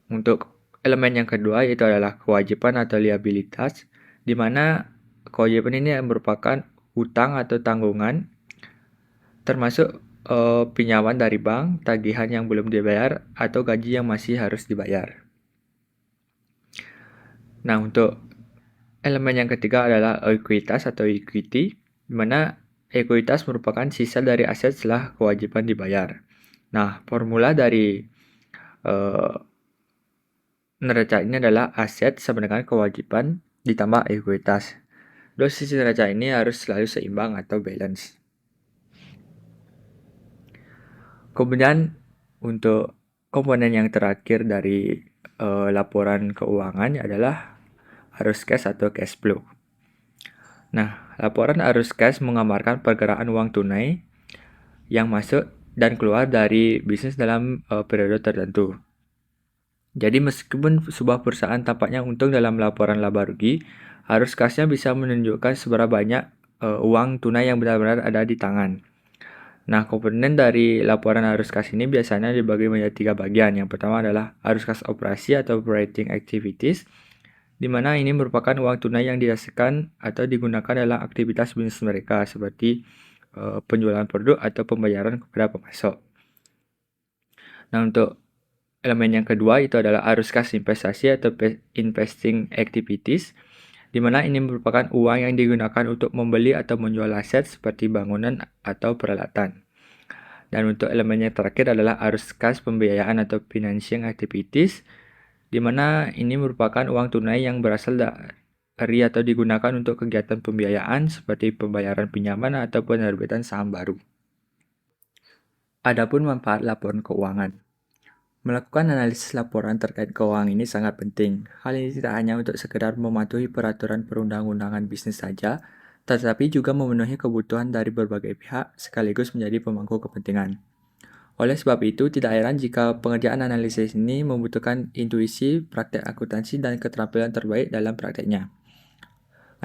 Untuk elemen yang kedua yaitu adalah kewajiban atau liabilitas, di mana kewajiban ini merupakan hutang atau tanggungan, termasuk pinjaman dari bank, tagihan yang belum dibayar, atau gaji yang masih harus dibayar. Nah, untuk elemen yang ketiga adalah ekuitas atau equity, di mana ekuitas merupakan sisa dari aset setelah kewajiban dibayar. Nah, formula dari neraca ini adalah aset sama dengan kewajiban ditambah ekuitas. Dua sisi neraca ini harus selalu seimbang atau balance. Kemudian untuk komponen yang terakhir dari laporan keuangan adalah arus cash atau cash flow. Nah, laporan arus cash menggambarkan pergerakan uang tunai yang masuk dan keluar dari bisnis dalam periode tertentu. Jadi meskipun sebuah perusahaan tampaknya untung dalam laporan laba rugi, arus kasnya bisa menunjukkan seberapa banyak uang tunai yang benar-benar ada di tangan. Nah, komponen dari laporan arus kas ini biasanya dibagi menjadi 3 bagian. Yang pertama adalah arus kas operasi atau operating activities, di mana ini merupakan uang tunai yang dihasilkan atau digunakan dalam aktivitas bisnis mereka, seperti penjualan produk atau pembayaran kepada pemasok. Nah, untuk elemen yang kedua itu adalah arus kas investasi atau investing activities, di mana ini merupakan uang yang digunakan untuk membeli atau menjual aset seperti bangunan atau peralatan. Dan untuk elemen yang terakhir adalah arus kas pembiayaan atau financing activities, di mana ini merupakan uang tunai yang berasal dari atau digunakan untuk kegiatan pembiayaan seperti pembayaran pinjaman atau penerbitan saham baru. Adapun manfaat laporan keuangan. Melakukan analisis laporan terkait keuangan ini sangat penting. Hal ini tidak hanya untuk sekedar mematuhi peraturan perundang-undangan bisnis saja, tetapi juga memenuhi kebutuhan dari berbagai pihak sekaligus menjadi pemangku kepentingan. Oleh sebab itu, tidak heran jika pengerjaan analisis ini membutuhkan intuisi, praktek akuntansi, dan keterampilan terbaik dalam prakteknya.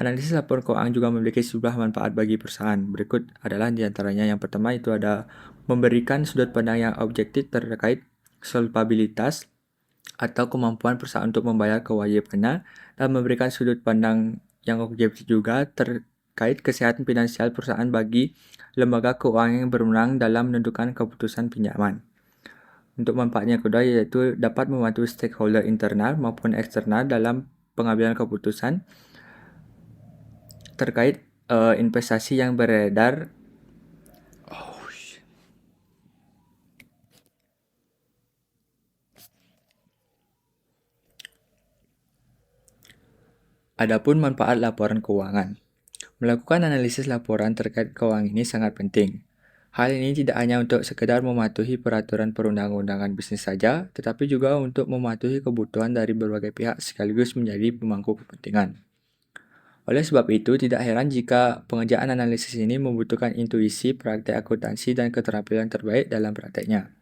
Analisis laporan keuangan juga memiliki sejumlah manfaat bagi perusahaan. Berikut adalah diantaranya. Yang pertama itu ada memberikan sudut pandang yang objektif terkait solvabilitas atau kemampuan perusahaan untuk membayar kewajibannya, dan memberikan sudut pandang yang objektif juga terkait kesehatan finansial perusahaan bagi lembaga keuangan yang berwenang dalam menentukan keputusan pinjaman. Untuk manfaatnya kedua yaitu dapat membantu stakeholder internal maupun eksternal dalam pengambilan keputusan terkait investasi yang beredar. Adapun manfaat laporan keuangan. Melakukan analisis laporan terkait keuangan ini sangat penting. Hal ini tidak hanya untuk sekedar mematuhi peraturan perundang-undangan bisnis saja, tetapi juga untuk mematuhi kebutuhan dari berbagai pihak sekaligus menjadi pemangku kepentingan. Oleh sebab itu, tidak heran jika pengerjaan analisis ini membutuhkan intuisi, praktek akuntansi, dan keterampilan terbaik dalam prakteknya.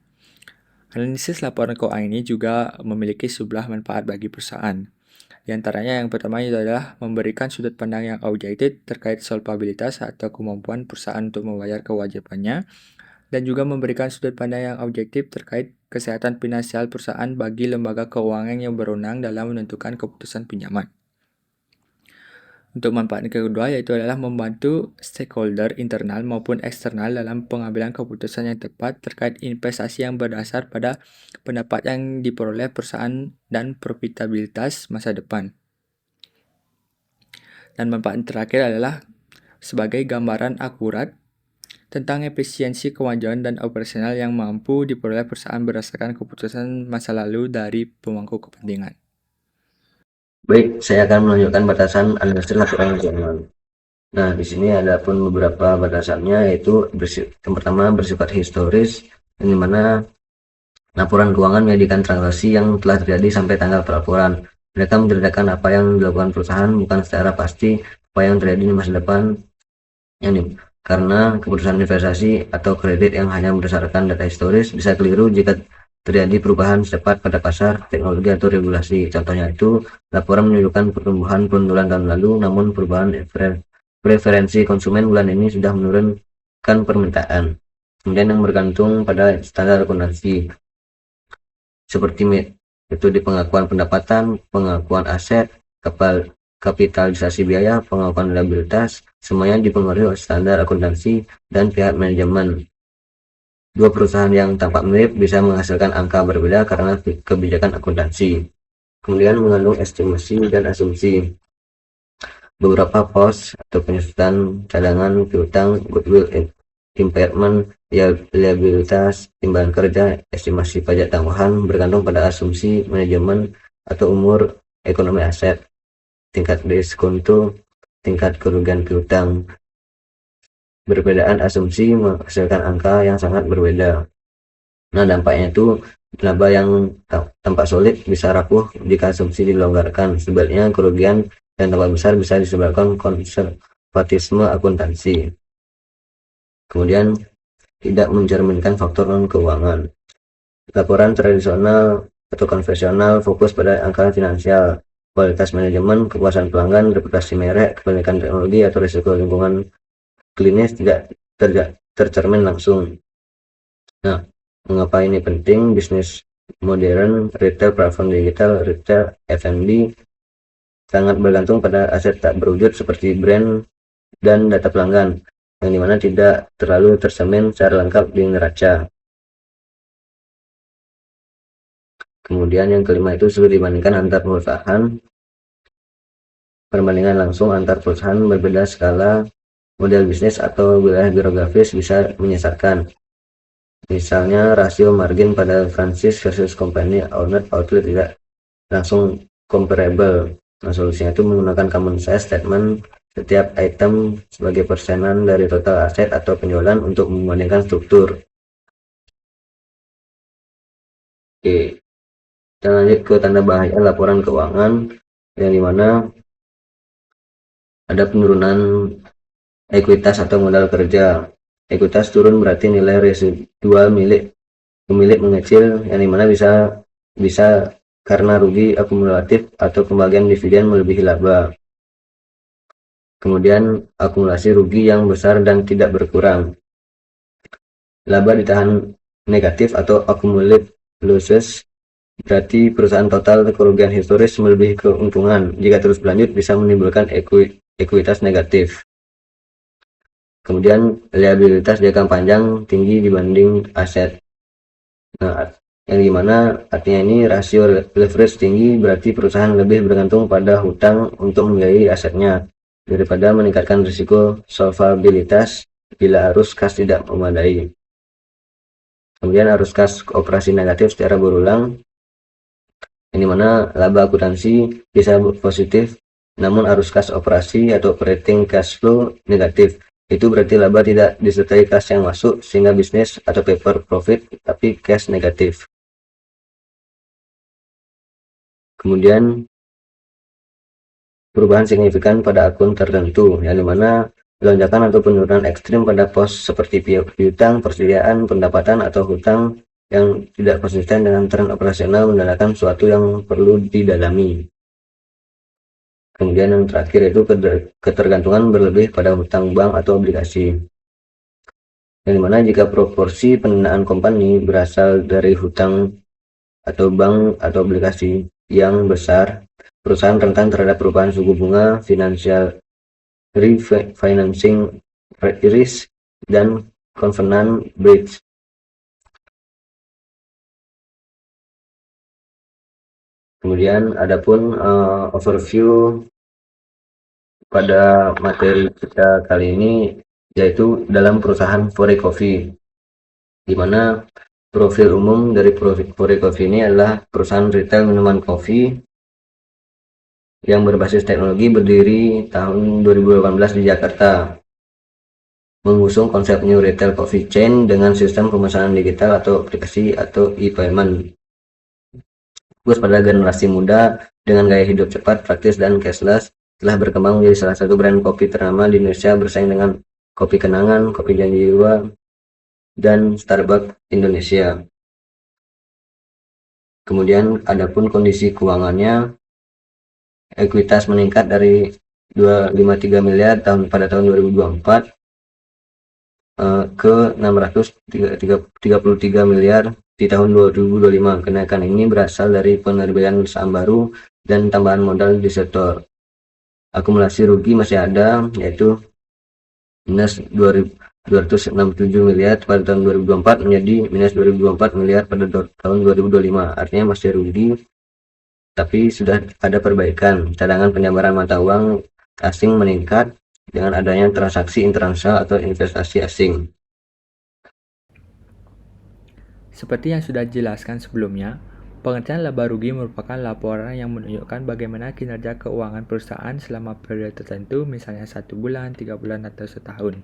Analisis laporan keuangan ini juga memiliki sejumlah manfaat bagi perusahaan. Di antaranya yang pertama itu adalah memberikan sudut pandang yang objektif terkait solvabilitas atau kemampuan perusahaan untuk membayar kewajibannya, dan juga memberikan sudut pandang yang objektif terkait kesehatan finansial perusahaan bagi lembaga keuangan yang berwenang dalam menentukan keputusan pinjaman. Untuk manfaat kedua yaitu adalah membantu stakeholder internal maupun eksternal dalam pengambilan keputusan yang tepat terkait investasi yang berdasar pada pendapat yang diperoleh perusahaan dan profitabilitas masa depan. Dan manfaat terakhir adalah sebagai gambaran akurat tentang efisiensi kemajuan dan operasional yang mampu diperoleh perusahaan berdasarkan keputusan masa lalu dari pemangku kepentingan. Baik, saya akan menunjukkan batasan analisis laporan keuangan. Nah, di sini ada pun beberapa batasannya, yaitu yang pertama bersifat historis, yang dimana laporan keuangan menjadikan transaksi yang telah terjadi sampai tanggal pelaporan. Mereka menceritakan apa yang dilakukan perusahaan, bukan secara pasti apa yang terjadi di masa depan, karena keputusan investasi atau kredit yang hanya berdasarkan data historis bisa keliru jika terjadi perubahan cepat pada pasar, teknologi, atau regulasi. Contohnya itu, laporan menunjukkan pertumbuhan penjualan tahun lalu, namun perubahan preferensi konsumen bulan ini sudah menurunkan permintaan. Kemudian yang bergantung pada standar akuntansi, seperti metode pengakuan pendapatan, pengakuan aset, kapitalisasi biaya, pengakuan liabilitas, semuanya dipengaruhi oleh standar akuntansi dan pihak manajemen. Dua perusahaan yang tampak mirip bisa menghasilkan angka berbeda karena kebijakan akuntansi. Kemudian mengandung estimasi dan asumsi. Beberapa pos atau penyusutan cadangan piutang, goodwill impairment, liabilitas, timbangan kerja, estimasi pajak tambahan bergantung pada asumsi manajemen atau umur ekonomi aset, tingkat diskonto, tingkat kerugian piutang. Perbedaan asumsi menghasilkan angka yang sangat berbeda. Nah, dampaknya itu laba yang tampak solid bisa rapuh jika asumsi dilonggarkan. Sebaliknya, kerugian yang tampak besar bisa disebabkan konservatisme akuntansi. Kemudian, tidak mencerminkan faktor non-keuangan. Laporan tradisional atau konvensional fokus pada angka finansial, kualitas manajemen, kepuasan pelanggan, reputasi merek, kepemilikan teknologi, atau risiko lingkungan klinis tidak tercermin langsung. Nah, mengapa ini penting? Bisnis modern, retail, platform digital, retail, F&B sangat bergantung pada aset tak berwujud seperti brand dan data pelanggan, yang dimana tidak terlalu tercermin secara lengkap di neraca. Kemudian yang kelima itu sudah dibandingkan antar perusahaan. Perbandingan langsung antar perusahaan berbeda skala, model bisnis, atau wilayah geografis bisa menyesatkan. Misalnya rasio margin pada franchise versus company owned outlet tidak langsung comparable. Nah, solusinya itu menggunakan common size statement setiap item sebagai persenan dari total aset atau penjualan untuk membandingkan struktur. Oke, kita lanjut ke tanda bahaya laporan keuangan, yang dimana ada penurunan ekuitas atau modal kerja. Ekuitas turun berarti nilai residual pemilik mengecil, yang dimana bisa karena rugi akumulatif atau pembagian dividen melebihi laba. Kemudian akumulasi rugi yang besar dan tidak berkurang. Laba ditahan negatif atau accumulated losses, berarti perusahaan total kerugian historis melebihi keuntungan. Jika terus berlanjut bisa menimbulkan ekuitas negatif. Kemudian liabilitas jangka panjang tinggi dibanding aset. Nah, yang dimana artinya ini rasio leverage tinggi, berarti perusahaan lebih bergantung pada hutang untuk membiayai asetnya daripada meningkatkan risiko solvabilitas bila arus kas tidak memadai. Kemudian arus kas operasi negatif secara berulang, yang dimana laba akuntansi bisa positif, namun arus kas operasi atau operating cash flow negatif. Itu berarti laba tidak disertai kas yang masuk, sehingga bisnis atau paper profit tapi cash negatif. Kemudian perubahan signifikan pada akun tertentu, yang dimana lonjakan atau penurunan ekstrim pada pos seperti piutang, persediaan, pendapatan, atau hutang yang tidak konsisten dengan tren operasional menandakan sesuatu yang perlu didalami. Kemudian yang terakhir itu ketergantungan berlebih pada hutang bank atau obligasi, yang dimana jika proporsi pendanaan company berasal dari hutang atau bank atau obligasi yang besar, perusahaan rentan terhadap perubahan suku bunga, financial refinancing risk, dan covenant breach. Kemudian adapun overview pada materi kita kali ini yaitu dalam perusahaan Forecoffee, di mana profil umum dari Forecoffee ini adalah perusahaan retail minuman kopi yang berbasis teknologi, berdiri tahun 2018 di Jakarta, mengusung konsep New Retail Coffee Chain dengan sistem pemesanan digital atau aplikasi atau e-payment. Fokus pada generasi muda dengan gaya hidup cepat, praktis, dan cashless, telah berkembang menjadi salah satu brand kopi ternama di Indonesia, bersaing dengan Kopi Kenangan, Kopi Janji Jiwa, dan Starbucks Indonesia. Kemudian adapun kondisi keuangannya, ekuitas meningkat dari 253 miliar pada tahun 2024 ke 633 miliar di tahun 2025. Kenaikan ini berasal dari penerbitan saham baru dan tambahan modal di sektor. Akumulasi rugi masih ada, yaitu minus 267 miliar pada tahun 2024 menjadi minus 224 miliar pada tahun 2025. Artinya masih rugi, tapi sudah ada perbaikan. Cadangan penyabaran mata uang asing meningkat dengan adanya transaksi internasional atau investasi asing. Seperti yang sudah dijelaskan sebelumnya, pengertian laba rugi merupakan laporan yang menunjukkan bagaimana kinerja keuangan perusahaan selama periode tertentu, misalnya 1 bulan, 3 bulan, atau setahun.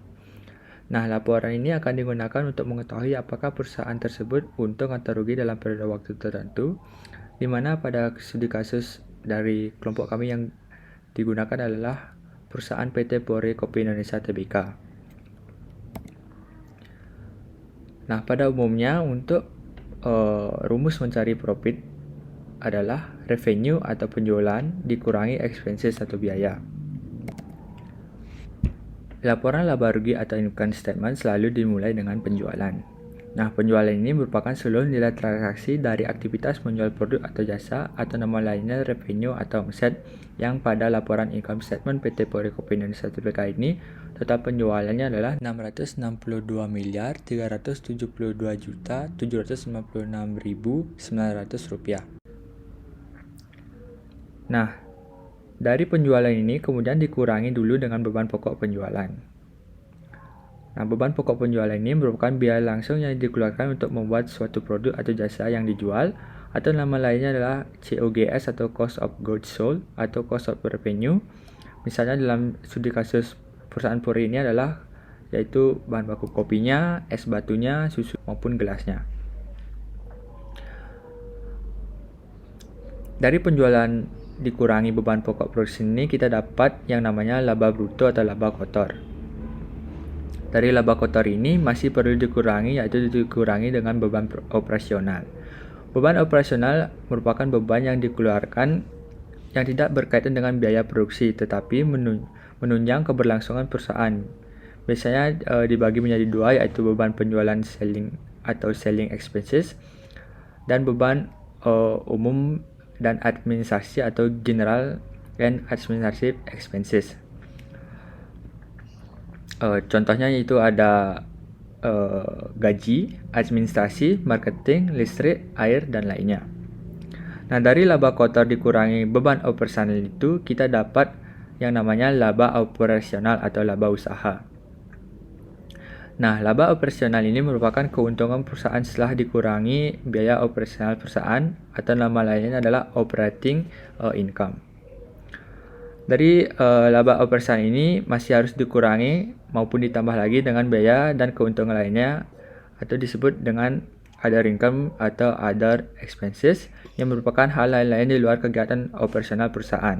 Nah, laporan ini akan digunakan untuk mengetahui apakah perusahaan tersebut untung atau rugi dalam periode waktu tertentu, di mana pada studi kasus dari kelompok kami yang digunakan adalah perusahaan PT Forecoffee Indonesia Tbk. Nah, pada umumnya untuk rumus mencari profit adalah revenue atau penjualan dikurangi expenses atau biaya. Laporan laba rugi atau income statement selalu dimulai dengan penjualan. Nah, penjualan ini merupakan seluruh nilai transaksi dari aktivitas menjual produk atau jasa, atau nama lainnya revenue atau omset, yang pada laporan income statement PT Forecoffee Indonesia Tbk ini total penjualannya adalah 692.372.756.900 rupiah. Nah, dari penjualan ini kemudian dikurangi dulu dengan beban pokok penjualan. Nah, beban pokok penjualan ini merupakan biaya langsung yang dikeluarkan untuk membuat suatu produk atau jasa yang dijual, atau nama lainnya adalah COGS atau Cost of Goods Sold atau Cost of Revenue. Misalnya dalam studi kasus perusahaan Puri ini adalah yaitu bahan baku kopinya, es batunya, susu maupun gelasnya. Dari penjualan dikurangi beban pokok produksi ini kita dapat yang namanya laba bruto atau laba kotor. Dari laba kotor ini masih perlu dikurangi, yaitu dikurangi dengan beban operasional. Beban operasional merupakan beban yang dikeluarkan yang tidak berkaitan dengan biaya produksi, tetapi menunjang keberlangsungan perusahaan. Biasanya dibagi menjadi dua, yaitu beban penjualan selling atau selling expenses dan beban umum dan administrasi atau general and administrative expenses. Contohnya yaitu ada gaji, administrasi, marketing, listrik, air, dan lainnya. Nah, dari laba kotor dikurangi beban operasional itu kita dapat yang namanya laba operasional atau laba usaha. Nah, laba operasional ini merupakan keuntungan perusahaan setelah dikurangi biaya operasional perusahaan, atau nama lainnya adalah operating income. Dari laba operasional ini masih harus dikurangi maupun ditambah lagi dengan biaya dan keuntungan lainnya, atau disebut dengan other income atau other expenses, yang merupakan hal lain-lain di luar kegiatan operasional perusahaan.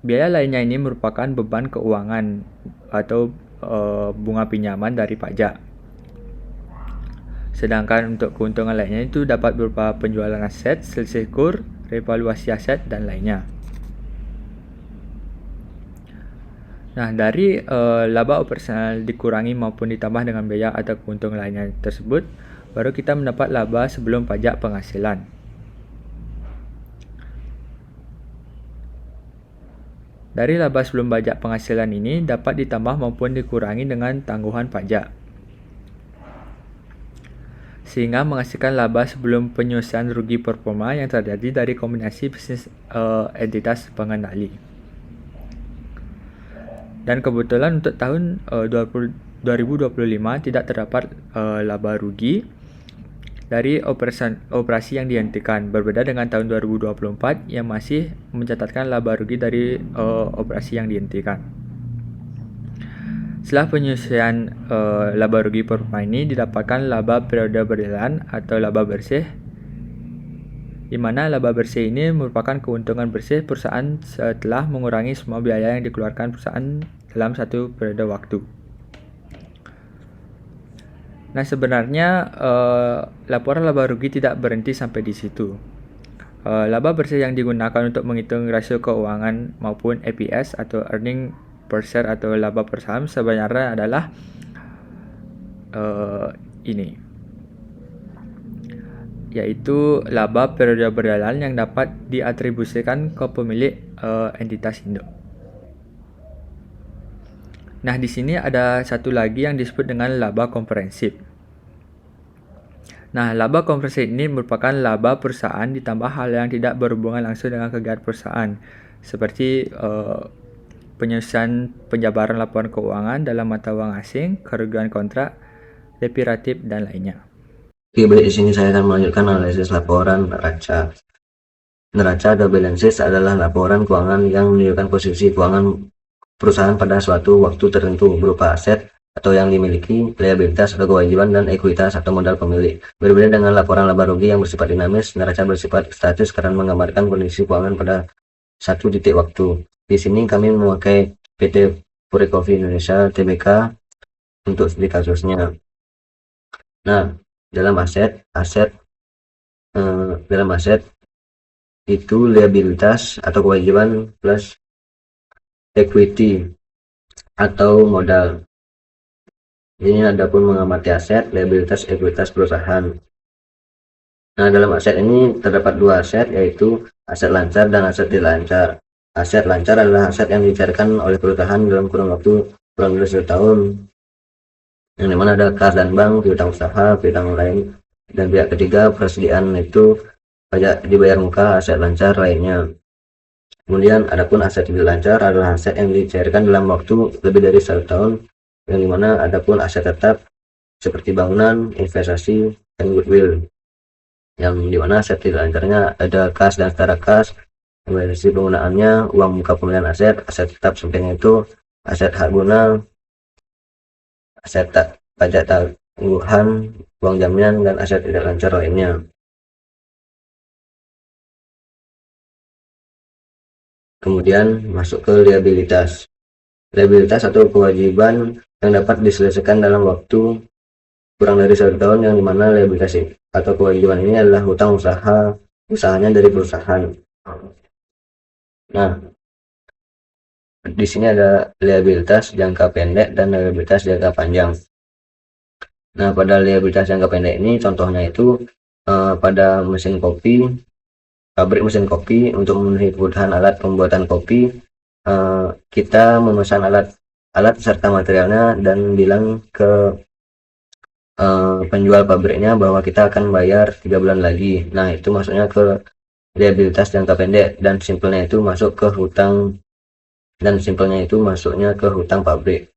Biaya lainnya ini merupakan beban keuangan atau bunga pinjaman dari pajak. Sedangkan untuk keuntungan lainnya itu dapat berupa penjualan aset, selisih kur, revaluasi aset, dan lainnya. Nah, dari laba operasional dikurangi maupun ditambah dengan biaya atau keuntungan lainnya tersebut, baru kita mendapat laba sebelum pajak penghasilan. Dari laba sebelum pajak penghasilan ini dapat ditambah maupun dikurangi dengan tangguhan pajak, sehingga menghasilkan laba sebelum penyelesaian rugi performa yang terjadi dari kombinasi bisnis entitas pengendali. Dan kebetulan untuk tahun 2025 tidak terdapat laba rugi dari operasi yang dihentikan, berbeda dengan tahun 2024 yang masih mencatatkan laba rugi dari operasi yang dihentikan. Setelah penyelesaian laba rugi performa ini didapatkan laba periode berjalan atau laba bersih, di mana laba bersih ini merupakan keuntungan bersih perusahaan setelah mengurangi semua biaya yang dikeluarkan perusahaan dalam satu periode waktu. Nah, sebenarnya laporan laba rugi tidak berhenti sampai di situ. Laba bersih yang digunakan untuk menghitung rasio keuangan maupun EPS atau earning per share atau laba per saham sebenarnya adalah ini, yaitu laba periode berjalan yang dapat diatribusikan ke pemilik entitas induk. Nah, di sini ada satu lagi yang disebut dengan laba komprehensif. Nah, laba komprehensif ini merupakan laba perusahaan ditambah hal yang tidak berhubungan langsung dengan kegiatan perusahaan, seperti penyelesaian penjabaran laporan keuangan dalam mata uang asing, kerugian kontrak, derivatif, dan lainnya. Oke, baik, di sini saya akan melanjutkan analisis laporan neraca. Neraca atau balance sheet adalah laporan keuangan yang menunjukkan posisi keuangan perusahaan pada suatu waktu tertentu berupa aset atau yang dimiliki, liabilitas atau kewajiban, dan ekuitas atau modal pemilik. Berbeda dengan laporan laba rugi yang bersifat dinamis, neraca bersifat statis karena menggambarkan kondisi keuangan pada satu titik waktu. Di sini kami memakai PT Puri Coffee Indonesia Tbk untuk studi kasusnya. Nah, dalam aset itu liabilitas atau kewajiban plus equity atau modal. Ini adapun mengamati aset, liabilitas, ekuitas perusahaan. Nah, dalam aset ini terdapat dua aset, yaitu aset lancar dan aset tidak lancar. Aset lancar adalah aset yang dicairkan oleh perusahaan dalam kurun waktu kurang dari 1 tahun, yang dimana ada kas dan bank, piutang usaha, piutang lain, dan pihak ketiga persediaan itu pajak dibayar muka aset lancar lainnya. Kemudian adapun aset tidak lancar adalah aset yang dicairkan dalam waktu lebih dari 1 tahun, yang dimana adapun aset tetap seperti bangunan, investasi, dan goodwill. Yang dimana aset tidak lancarnya ada kas dan setara kas, investasi penggunaannya, uang muka pemilihan aset tetap sepertinya itu aset hak guna, aset pajak tangguhan, uang jaminan, dan aset tidak lancar lainnya. Kemudian masuk ke liabilitas. Liabilitas atau kewajiban yang dapat diselesaikan dalam waktu kurang dari 1 tahun, yang dimana liabilitas atau kewajiban ini adalah hutang usahanya dari perusahaan. Nah, di sini ada liabilitas jangka pendek dan liabilitas jangka panjang. Nah, pada liabilitas jangka pendek ini contohnya itu pada mesin kopi, pabrik mesin kopi untuk memenuhi kebutuhan alat pembuatan kopi, kita memesan alat serta materialnya dan bilang ke penjual pabriknya bahwa kita akan bayar 3 bulan lagi. Nah, itu masuknya ke liabilitas jangka pendek, dan simpelnya itu masuk ke hutang, masuknya ke hutang pabrik.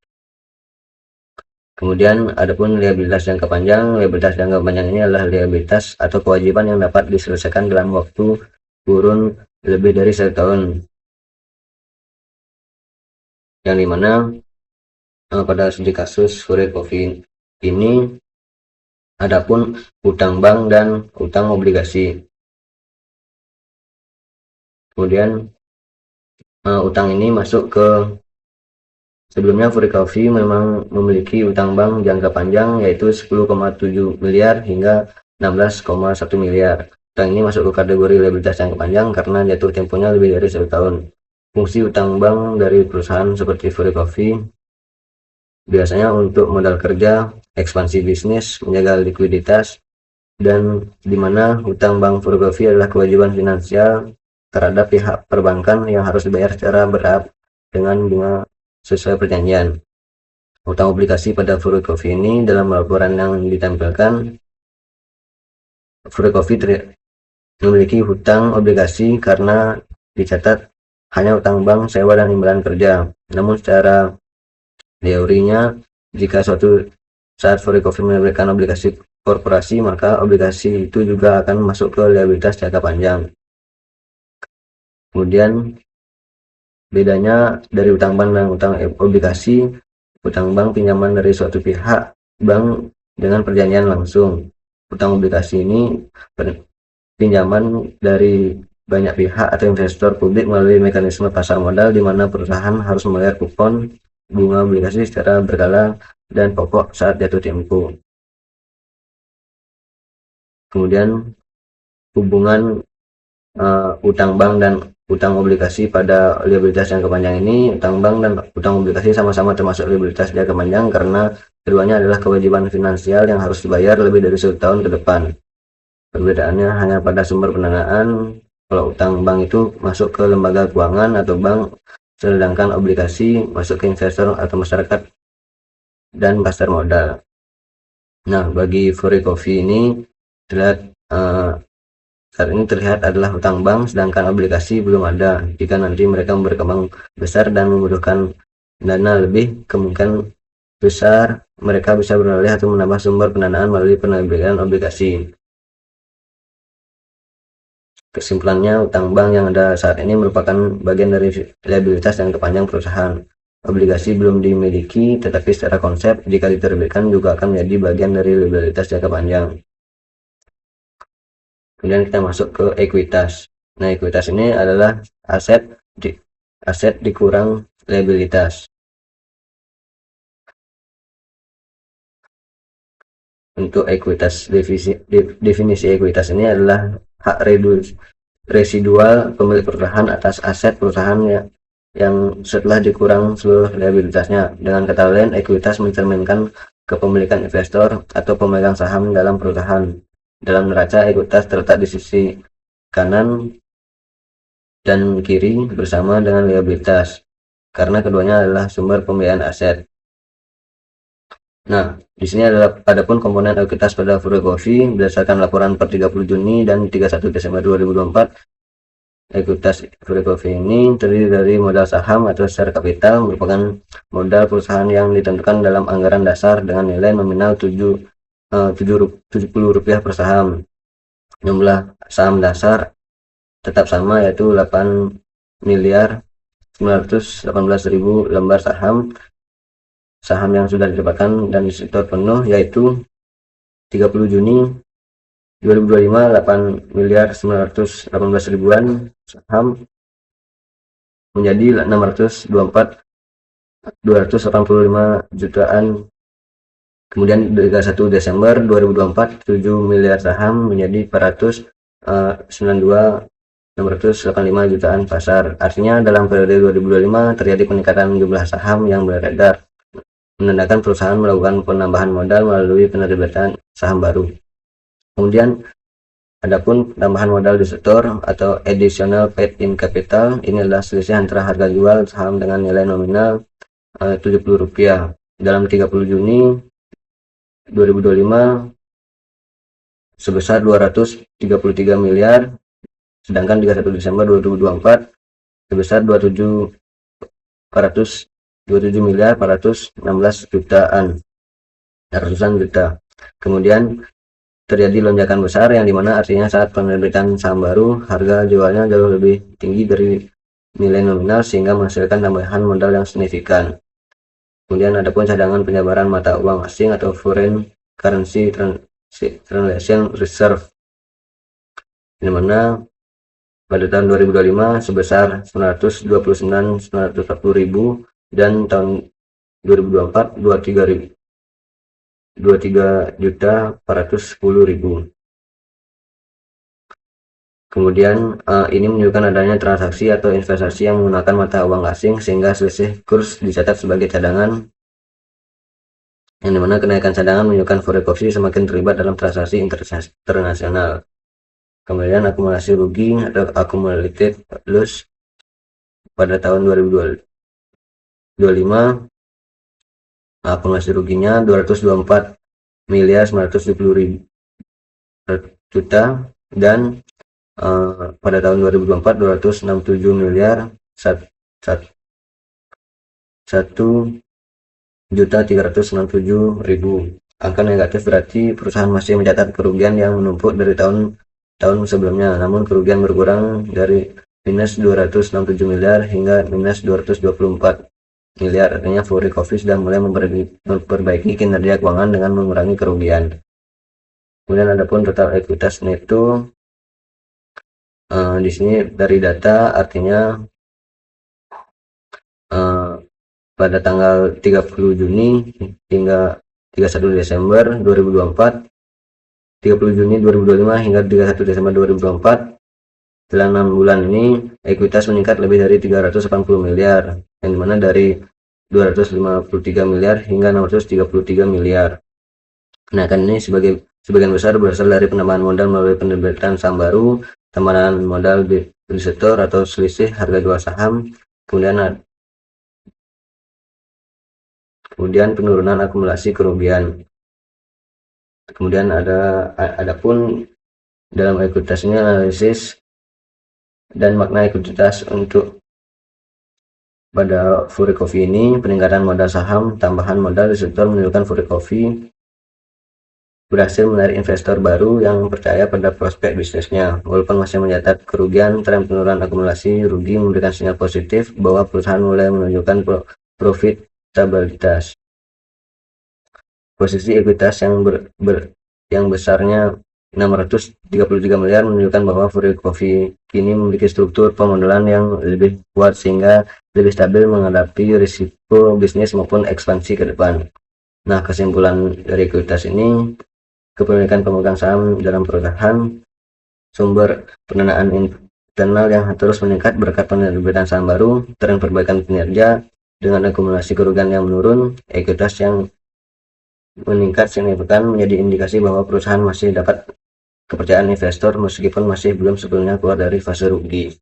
Kemudian adapun liabilitas jangka panjang. Liabilitas jangka panjang ini adalah liabilitas atau kewajiban yang dapat diselesaikan dalam waktu kurun lebih dari 1 tahun, yang dimana pada studi kasus Puri Coffee ini adapun utang bank dan utang obligasi. Kemudian utang ini masuk ke, sebelumnya Puri Coffee memang memiliki utang bank jangka panjang yaitu 10,7 miliar hingga 16,1 miliar. Utang ini masuk ke kategori liabilitas jangka panjang karena jatuh temponya lebih dari 1 tahun. Fungsi utang bank dari perusahaan seperti Puri Coffee biasanya untuk modal kerja, ekspansi bisnis, menjaga likuiditas, dan dimana hutang bank Puri Coffee adalah kewajiban finansial terhadap pihak perbankan yang harus dibayar secara dengan bunga sesuai perjanjian. Utang obligasi pada Furukofi ini dalam laporan yang ditampilkan, Furukofi memiliki hutang obligasi karena dicatat hanya utang bank, sewa, dan imbalan kerja. Namun secara teorinya, jika suatu saat Furukofi menerbitkan obligasi korporasi, maka obligasi itu juga akan masuk ke liabilitas jangka panjang. Kemudian bedanya dari utang bank dan utang obligasi, utang bank pinjaman dari suatu pihak bank dengan perjanjian langsung. Utang obligasi ini pinjaman dari banyak pihak atau investor publik melalui mekanisme pasar modal, di mana perusahaan harus membayar kupon bunga obligasi secara berkala dan pokok saat jatuh tempo. Kemudian hubungan utang bank dan utang obligasi pada liabilitas jangka panjang ini, utang bank dan utang obligasi sama-sama termasuk liabilitas jangka panjang karena keduanya adalah kewajiban finansial yang harus dibayar lebih dari 1 tahun ke depan. Perbedaannya hanya pada sumber pendanaan. Kalau utang bank itu masuk ke lembaga keuangan atau bank, sedangkan obligasi masuk ke investor atau masyarakat dan pasar modal. Nah, bagi Furukofi ini terlihat saat ini terlihat adalah hutang bank, sedangkan obligasi belum ada. Jika nanti mereka berkembang besar dan membutuhkan dana lebih, kemungkinan besar mereka bisa beralih atau menambah sumber pendanaan melalui penerbitan obligasi. Kesimpulannya, utang bank yang ada saat ini merupakan bagian dari liabilitas jangka panjang perusahaan. Obligasi belum dimiliki, tetapi secara konsep jika diterbitkan juga akan menjadi bagian dari liabilitas jangka panjang. Kemudian kita masuk ke ekuitas. Nah, ekuitas ini adalah aset dikurang liabilitas. Untuk ekuitas, definisi ekuitas ini adalah hak residual pemilik perusahaan atas aset perusahaan yang setelah dikurang seluruh liabilitasnya. Dengan kata lain, ekuitas mencerminkan kepemilikan investor atau pemegang saham dalam perusahaan. Dalam neraca, ekuitas terletak di sisi kanan dan kiri bersama dengan liabilitas, karena keduanya adalah sumber pembiayaan aset. Nah, di sini adapun komponen ekuitas pada Furukofi berdasarkan laporan per 30 Juni dan 31 Desember 2024. Ekuitas Furukofi ini terdiri dari modal saham atau share capital, merupakan modal perusahaan yang ditentukan dalam anggaran dasar dengan nilai nominal Rp70 per saham. Jumlah saham dasar tetap sama, yaitu 8.918.000 lembar saham yang sudah didapatkan dan disetor penuh, yaitu 30 Juni 2025 8.918.000-an saham menjadi 624.285 jutaan. Kemudian 31 Desember 2024 7 miliar saham menjadi 492.685 jutaan pasar. Artinya dalam periode 2025 terjadi peningkatan jumlah saham yang beredar, menandakan perusahaan melakukan penambahan modal melalui penerbitan saham baru. Kemudian adapun tambahan modal disetor atau additional paid in capital, ini adalah selisih antara harga jual saham dengan nilai nominal Rp70 dalam 30 Juni 2025 sebesar 233 miliar, sedangkan 31 Desember 2024 sebesar 27.416 juta. Kemudian terjadi lonjakan besar, yang dimana artinya saat penerbitan saham baru harga jualnya jauh lebih tinggi dari nilai nominal sehingga menghasilkan tambahan modal yang signifikan. Kemudian adapun cadangan penyebaran mata uang asing atau foreign currency translation reserve, di mana pada tahun 2025 sebesar 929.940.000 dan tahun 2024 23.410.000. Kemudian ini menunjukkan adanya transaksi atau investasi yang menggunakan mata uang asing sehingga selisih kurs dicatat sebagai cadangan, yang dimana kenaikan cadangan menunjukkan Furukofi semakin terlibat dalam transaksi internasional. Kemudian akumulasi rugi atau accumulated loss pada tahun akumulasi ruginya 224.970.000 juta, dan pada tahun 2024 267.367.000. Angka negatif berarti perusahaan masih mencatat kerugian yang menumpuk dari tahun sebelumnya, namun kerugian berkurang dari minus 267 miliar hingga minus 224 miliar. Artinya Forecoffee sudah mulai memperbaiki kinerja keuangan dengan mengurangi kerugian. Kemudian adapun total ekuitas neto, di sini dari data artinya pada tanggal 30 Juni hingga 31 Desember 2024, 30 Juni 2025 hingga 31 Desember 2024, setelah 6 bulan ini ekuitas meningkat lebih dari 380 miliar, yang dimana dari 253 miliar hingga 633 miliar. Kenaikan ini sebagian besar berasal dari penambahan modal melalui penerbitan saham baru, tambahan modal di investor atau selisih harga jual saham, kemudian penurunan akumulasi kerugian. Kemudian adapun dalam ekuitas ini analisis dan makna ekuitas untuk pada Forecoffee ini, peningkatan modal saham, tambahan modal di sektor menunjukkan Forecoffee berhasil menarik investor baru yang percaya pada prospek bisnisnya. Walaupun masih mencatat kerugian, tren penurunan akumulasi rugi memberikan sinyal positif bahwa perusahaan mulai menunjukkan profitabilitas. Posisi ekuitas yang besarnya 633 miliar menunjukkan bahwa Forecoffee kini memiliki struktur pemodalan yang lebih kuat sehingga lebih stabil menghadapi risiko bisnis maupun ekspansi ke depan. Nah, kesimpulan dari ekuitas ini, kepemilikan pemegang saham dalam perusahaan, sumber pendanaan internal yang terus meningkat berkat penerbitan saham baru, tren perbaikan kinerja dengan akumulasi kerugian yang menurun, ekuitas yang meningkat signifikan menjadi indikasi bahwa perusahaan masih dapat kepercayaan investor meskipun masih belum sepenuhnya keluar dari fase rugi.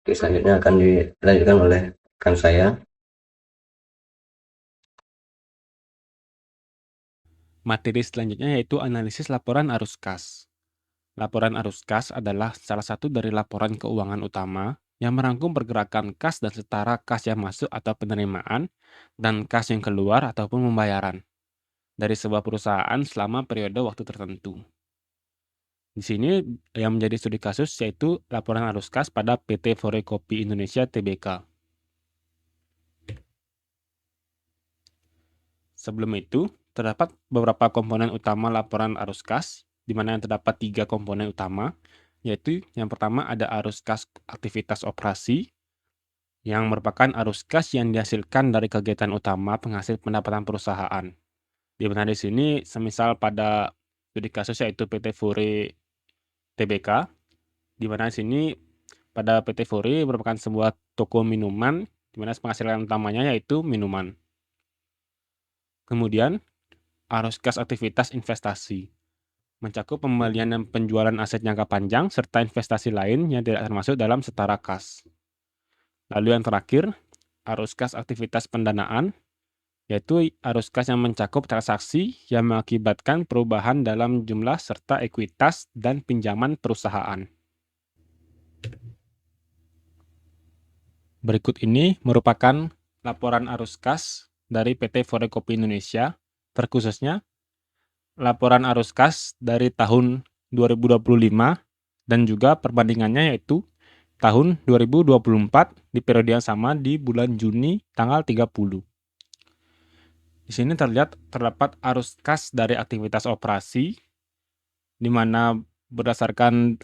Oke, selanjutnya akan dilanjutkan oleh rekan saya. Materi selanjutnya yaitu analisis laporan arus kas. Laporan arus kas adalah salah satu dari laporan keuangan utama yang merangkum pergerakan kas dan setara kas yang masuk atau penerimaan dan kas yang keluar ataupun pembayaran dari sebuah perusahaan selama periode waktu tertentu. Di sini yang menjadi studi kasus yaitu laporan arus kas pada PT Forecoffee Indonesia Tbk. Sebelum itu, terdapat beberapa komponen utama laporan arus kas, di mana yang terdapat 3 komponen utama, yaitu yang pertama ada arus kas aktivitas operasi, yang merupakan arus kas yang dihasilkan dari kegiatan utama penghasil pendapatan perusahaan. Di mana di sini semisal pada studi kasus yaitu PT Fore Tbk, di mana di sini pada PT Fore merupakan sebuah toko minuman, di mana penghasilan utamanya yaitu minuman. Kemudian, arus kas aktivitas investasi mencakup pembelian dan penjualan aset jangka panjang serta investasi lain yang tidak termasuk dalam setara kas. Lalu yang terakhir, arus kas aktivitas pendanaan, yaitu arus kas yang mencakup transaksi yang mengakibatkan perubahan dalam jumlah serta ekuitas dan pinjaman perusahaan. Berikut ini merupakan laporan arus kas dari PT Forecoffee Indonesia, terkhususnya laporan arus kas dari tahun 2025 dan juga perbandingannya yaitu tahun 2024 di periode yang sama di bulan Juni tanggal 30. Di sini terdapat arus kas dari aktivitas operasi, di mana berdasarkan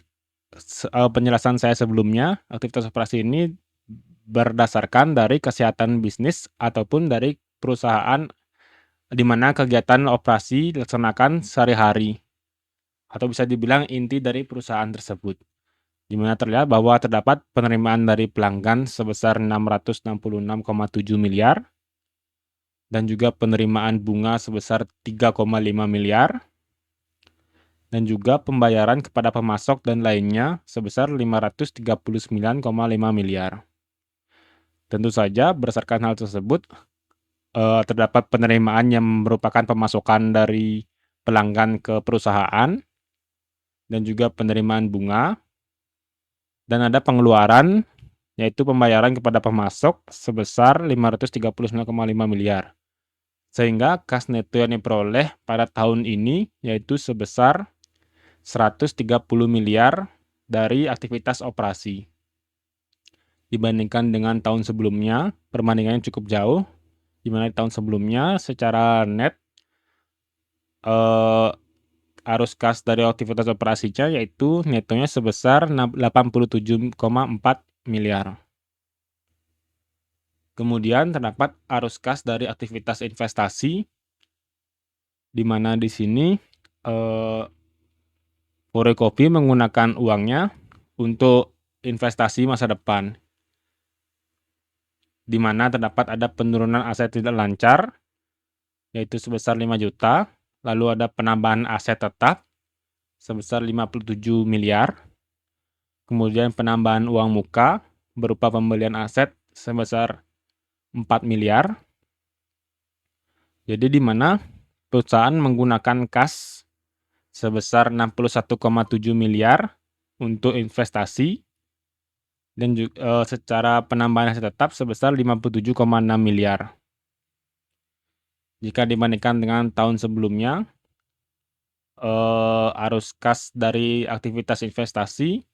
penjelasan saya sebelumnya, aktivitas operasi ini berdasarkan dari kesehatan bisnis ataupun dari perusahaan di mana kegiatan operasi dilaksanakan sehari-hari atau bisa dibilang inti dari perusahaan tersebut, di mana terlihat bahwa terdapat penerimaan dari pelanggan sebesar 666,7 miliar dan juga penerimaan bunga sebesar 3,5 miliar dan juga pembayaran kepada pemasok dan lainnya sebesar 539,5 miliar. Tentu saja berdasarkan hal tersebut, terdapat penerimaan yang merupakan pemasukan dari pelanggan ke perusahaan dan juga penerimaan bunga, dan ada pengeluaran yaitu pembayaran kepada pemasok sebesar 539,5 miliar. Sehingga kas neto yang diperoleh pada tahun ini yaitu sebesar 130 miliar dari aktivitas operasi. Dibandingkan dengan tahun sebelumnya, perbandingannya cukup jauh, di mana di tahun sebelumnya secara net arus kas dari aktivitas operasinya yaitu netonya sebesar 87,4 miliar. Kemudian terdapat arus kas dari aktivitas investasi, di mana di sini Forecopi menggunakan uangnya untuk investasi masa depan, di mana terdapat ada penurunan aset tidak lancar, yaitu sebesar 5 juta, lalu ada penambahan aset tetap sebesar 57 miliar, kemudian penambahan uang muka berupa pembelian aset sebesar 4 miliar. Jadi di mana perusahaan menggunakan kas sebesar 61,7 miliar untuk investasi dan secara penambahan aset tetap sebesar 57,6 miliar. Jika dibandingkan dengan tahun sebelumnya, arus kas dari aktivitas investasi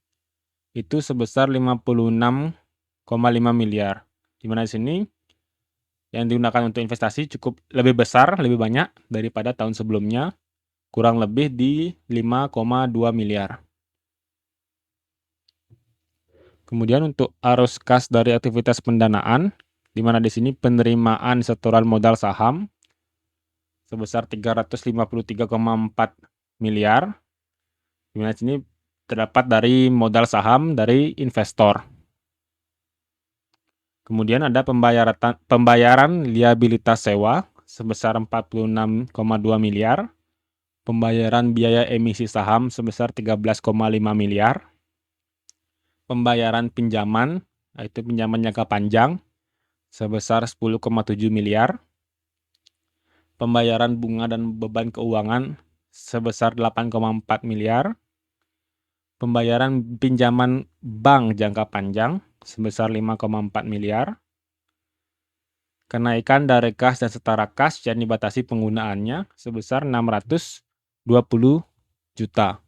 itu sebesar 56,5 miliar. Di mana di sini yang digunakan untuk investasi cukup lebih besar, lebih banyak daripada tahun sebelumnya, kurang lebih di 5,2 miliar. Kemudian untuk arus kas dari aktivitas pendanaan, di mana di sini penerimaan setoran modal saham sebesar 353,4 miliar, di mana di sini terdapat dari modal saham dari investor. Kemudian ada pembayaran liabilitas sewa sebesar 46,2 miliar, pembayaran biaya emisi saham sebesar 13,5 miliar, pembayaran pinjaman, yaitu pinjaman jangka panjang sebesar 10,7 miliar, pembayaran bunga dan beban keuangan sebesar 8,4 miliar, pembayaran pinjaman bank jangka panjang sebesar 5,4 miliar, kenaikan dari kas dan setara kas yang dibatasi penggunaannya sebesar 620 juta.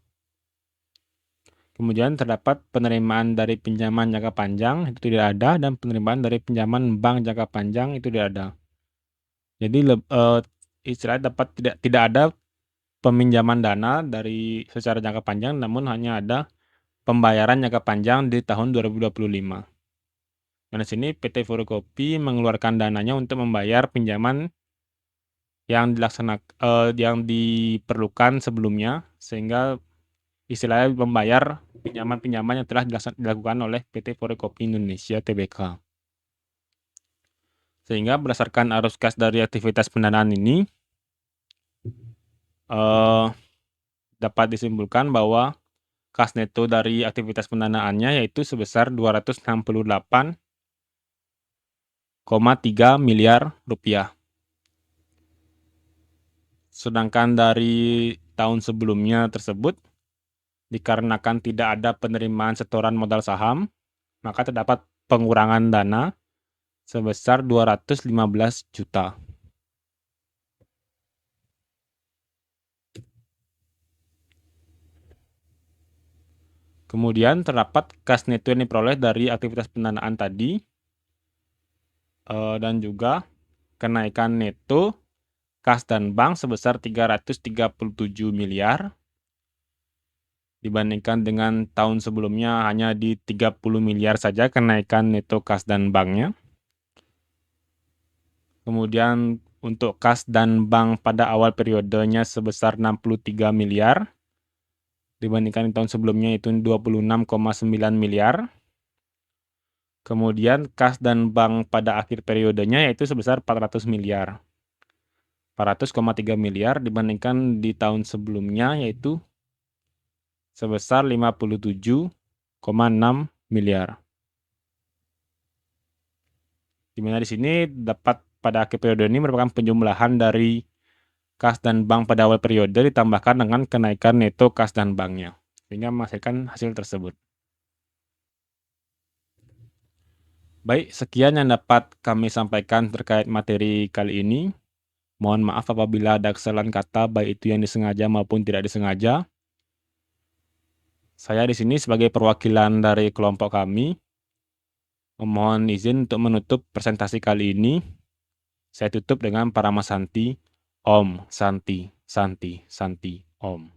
Kemudian terdapat penerimaan dari pinjaman jangka panjang itu tidak ada, dan penerimaan dari pinjaman bank jangka panjang itu tidak ada. Jadi istilahnya tidak ada peminjaman dana dari secara jangka panjang, namun hanya ada pembayaran jangka panjang di tahun 2025. Dan di sini PT Forecopi mengeluarkan dananya untuk membayar pinjaman yang diperlukan sebelumnya, sehingga istilahnya membayar pinjaman-pinjaman yang telah dilakukan oleh PT Forecopi Indonesia Tbk. Sehingga berdasarkan arus kas dari aktivitas pendanaan ini dapat disimpulkan bahwa kas neto dari aktivitas pendanaannya yaitu sebesar 268,3 miliar rupiah. Sedangkan dari tahun sebelumnya tersebut, dikarenakan tidak ada penerimaan setoran modal saham, maka terdapat pengurangan dana sebesar 215 juta. Kemudian terdapat kas neto yang diperoleh dari aktivitas pendanaan tadi, dan juga kenaikan neto kas dan bank sebesar 337 miliar, dibandingkan dengan tahun sebelumnya hanya di 30 miliar saja kenaikan neto kas dan banknya. Kemudian untuk kas dan bank pada awal periodenya sebesar 63 miliar, dibandingkan tahun sebelumnya itu 26,9 miliar. Kemudian kas dan bank pada akhir periodenya yaitu sebesar 400 miliar. 400,3 miliar dibandingkan di tahun sebelumnya yaitu sebesar 57,6 miliar. Di mana di sini dapat pada akhir periode ini merupakan penjumlahan dari kas dan bank pada awal periode ditambahkan dengan kenaikan neto kas dan banknya, sehingga menghasilkan hasil tersebut. Baik, sekian yang dapat kami sampaikan terkait materi kali ini. Mohon maaf apabila ada kesalahan kata, baik itu yang disengaja maupun tidak disengaja. Saya di sini sebagai perwakilan dari kelompok kami, memohon izin untuk menutup presentasi kali ini. Saya tutup dengan Paramasanti, Om Santi, Santi, Santi, Om.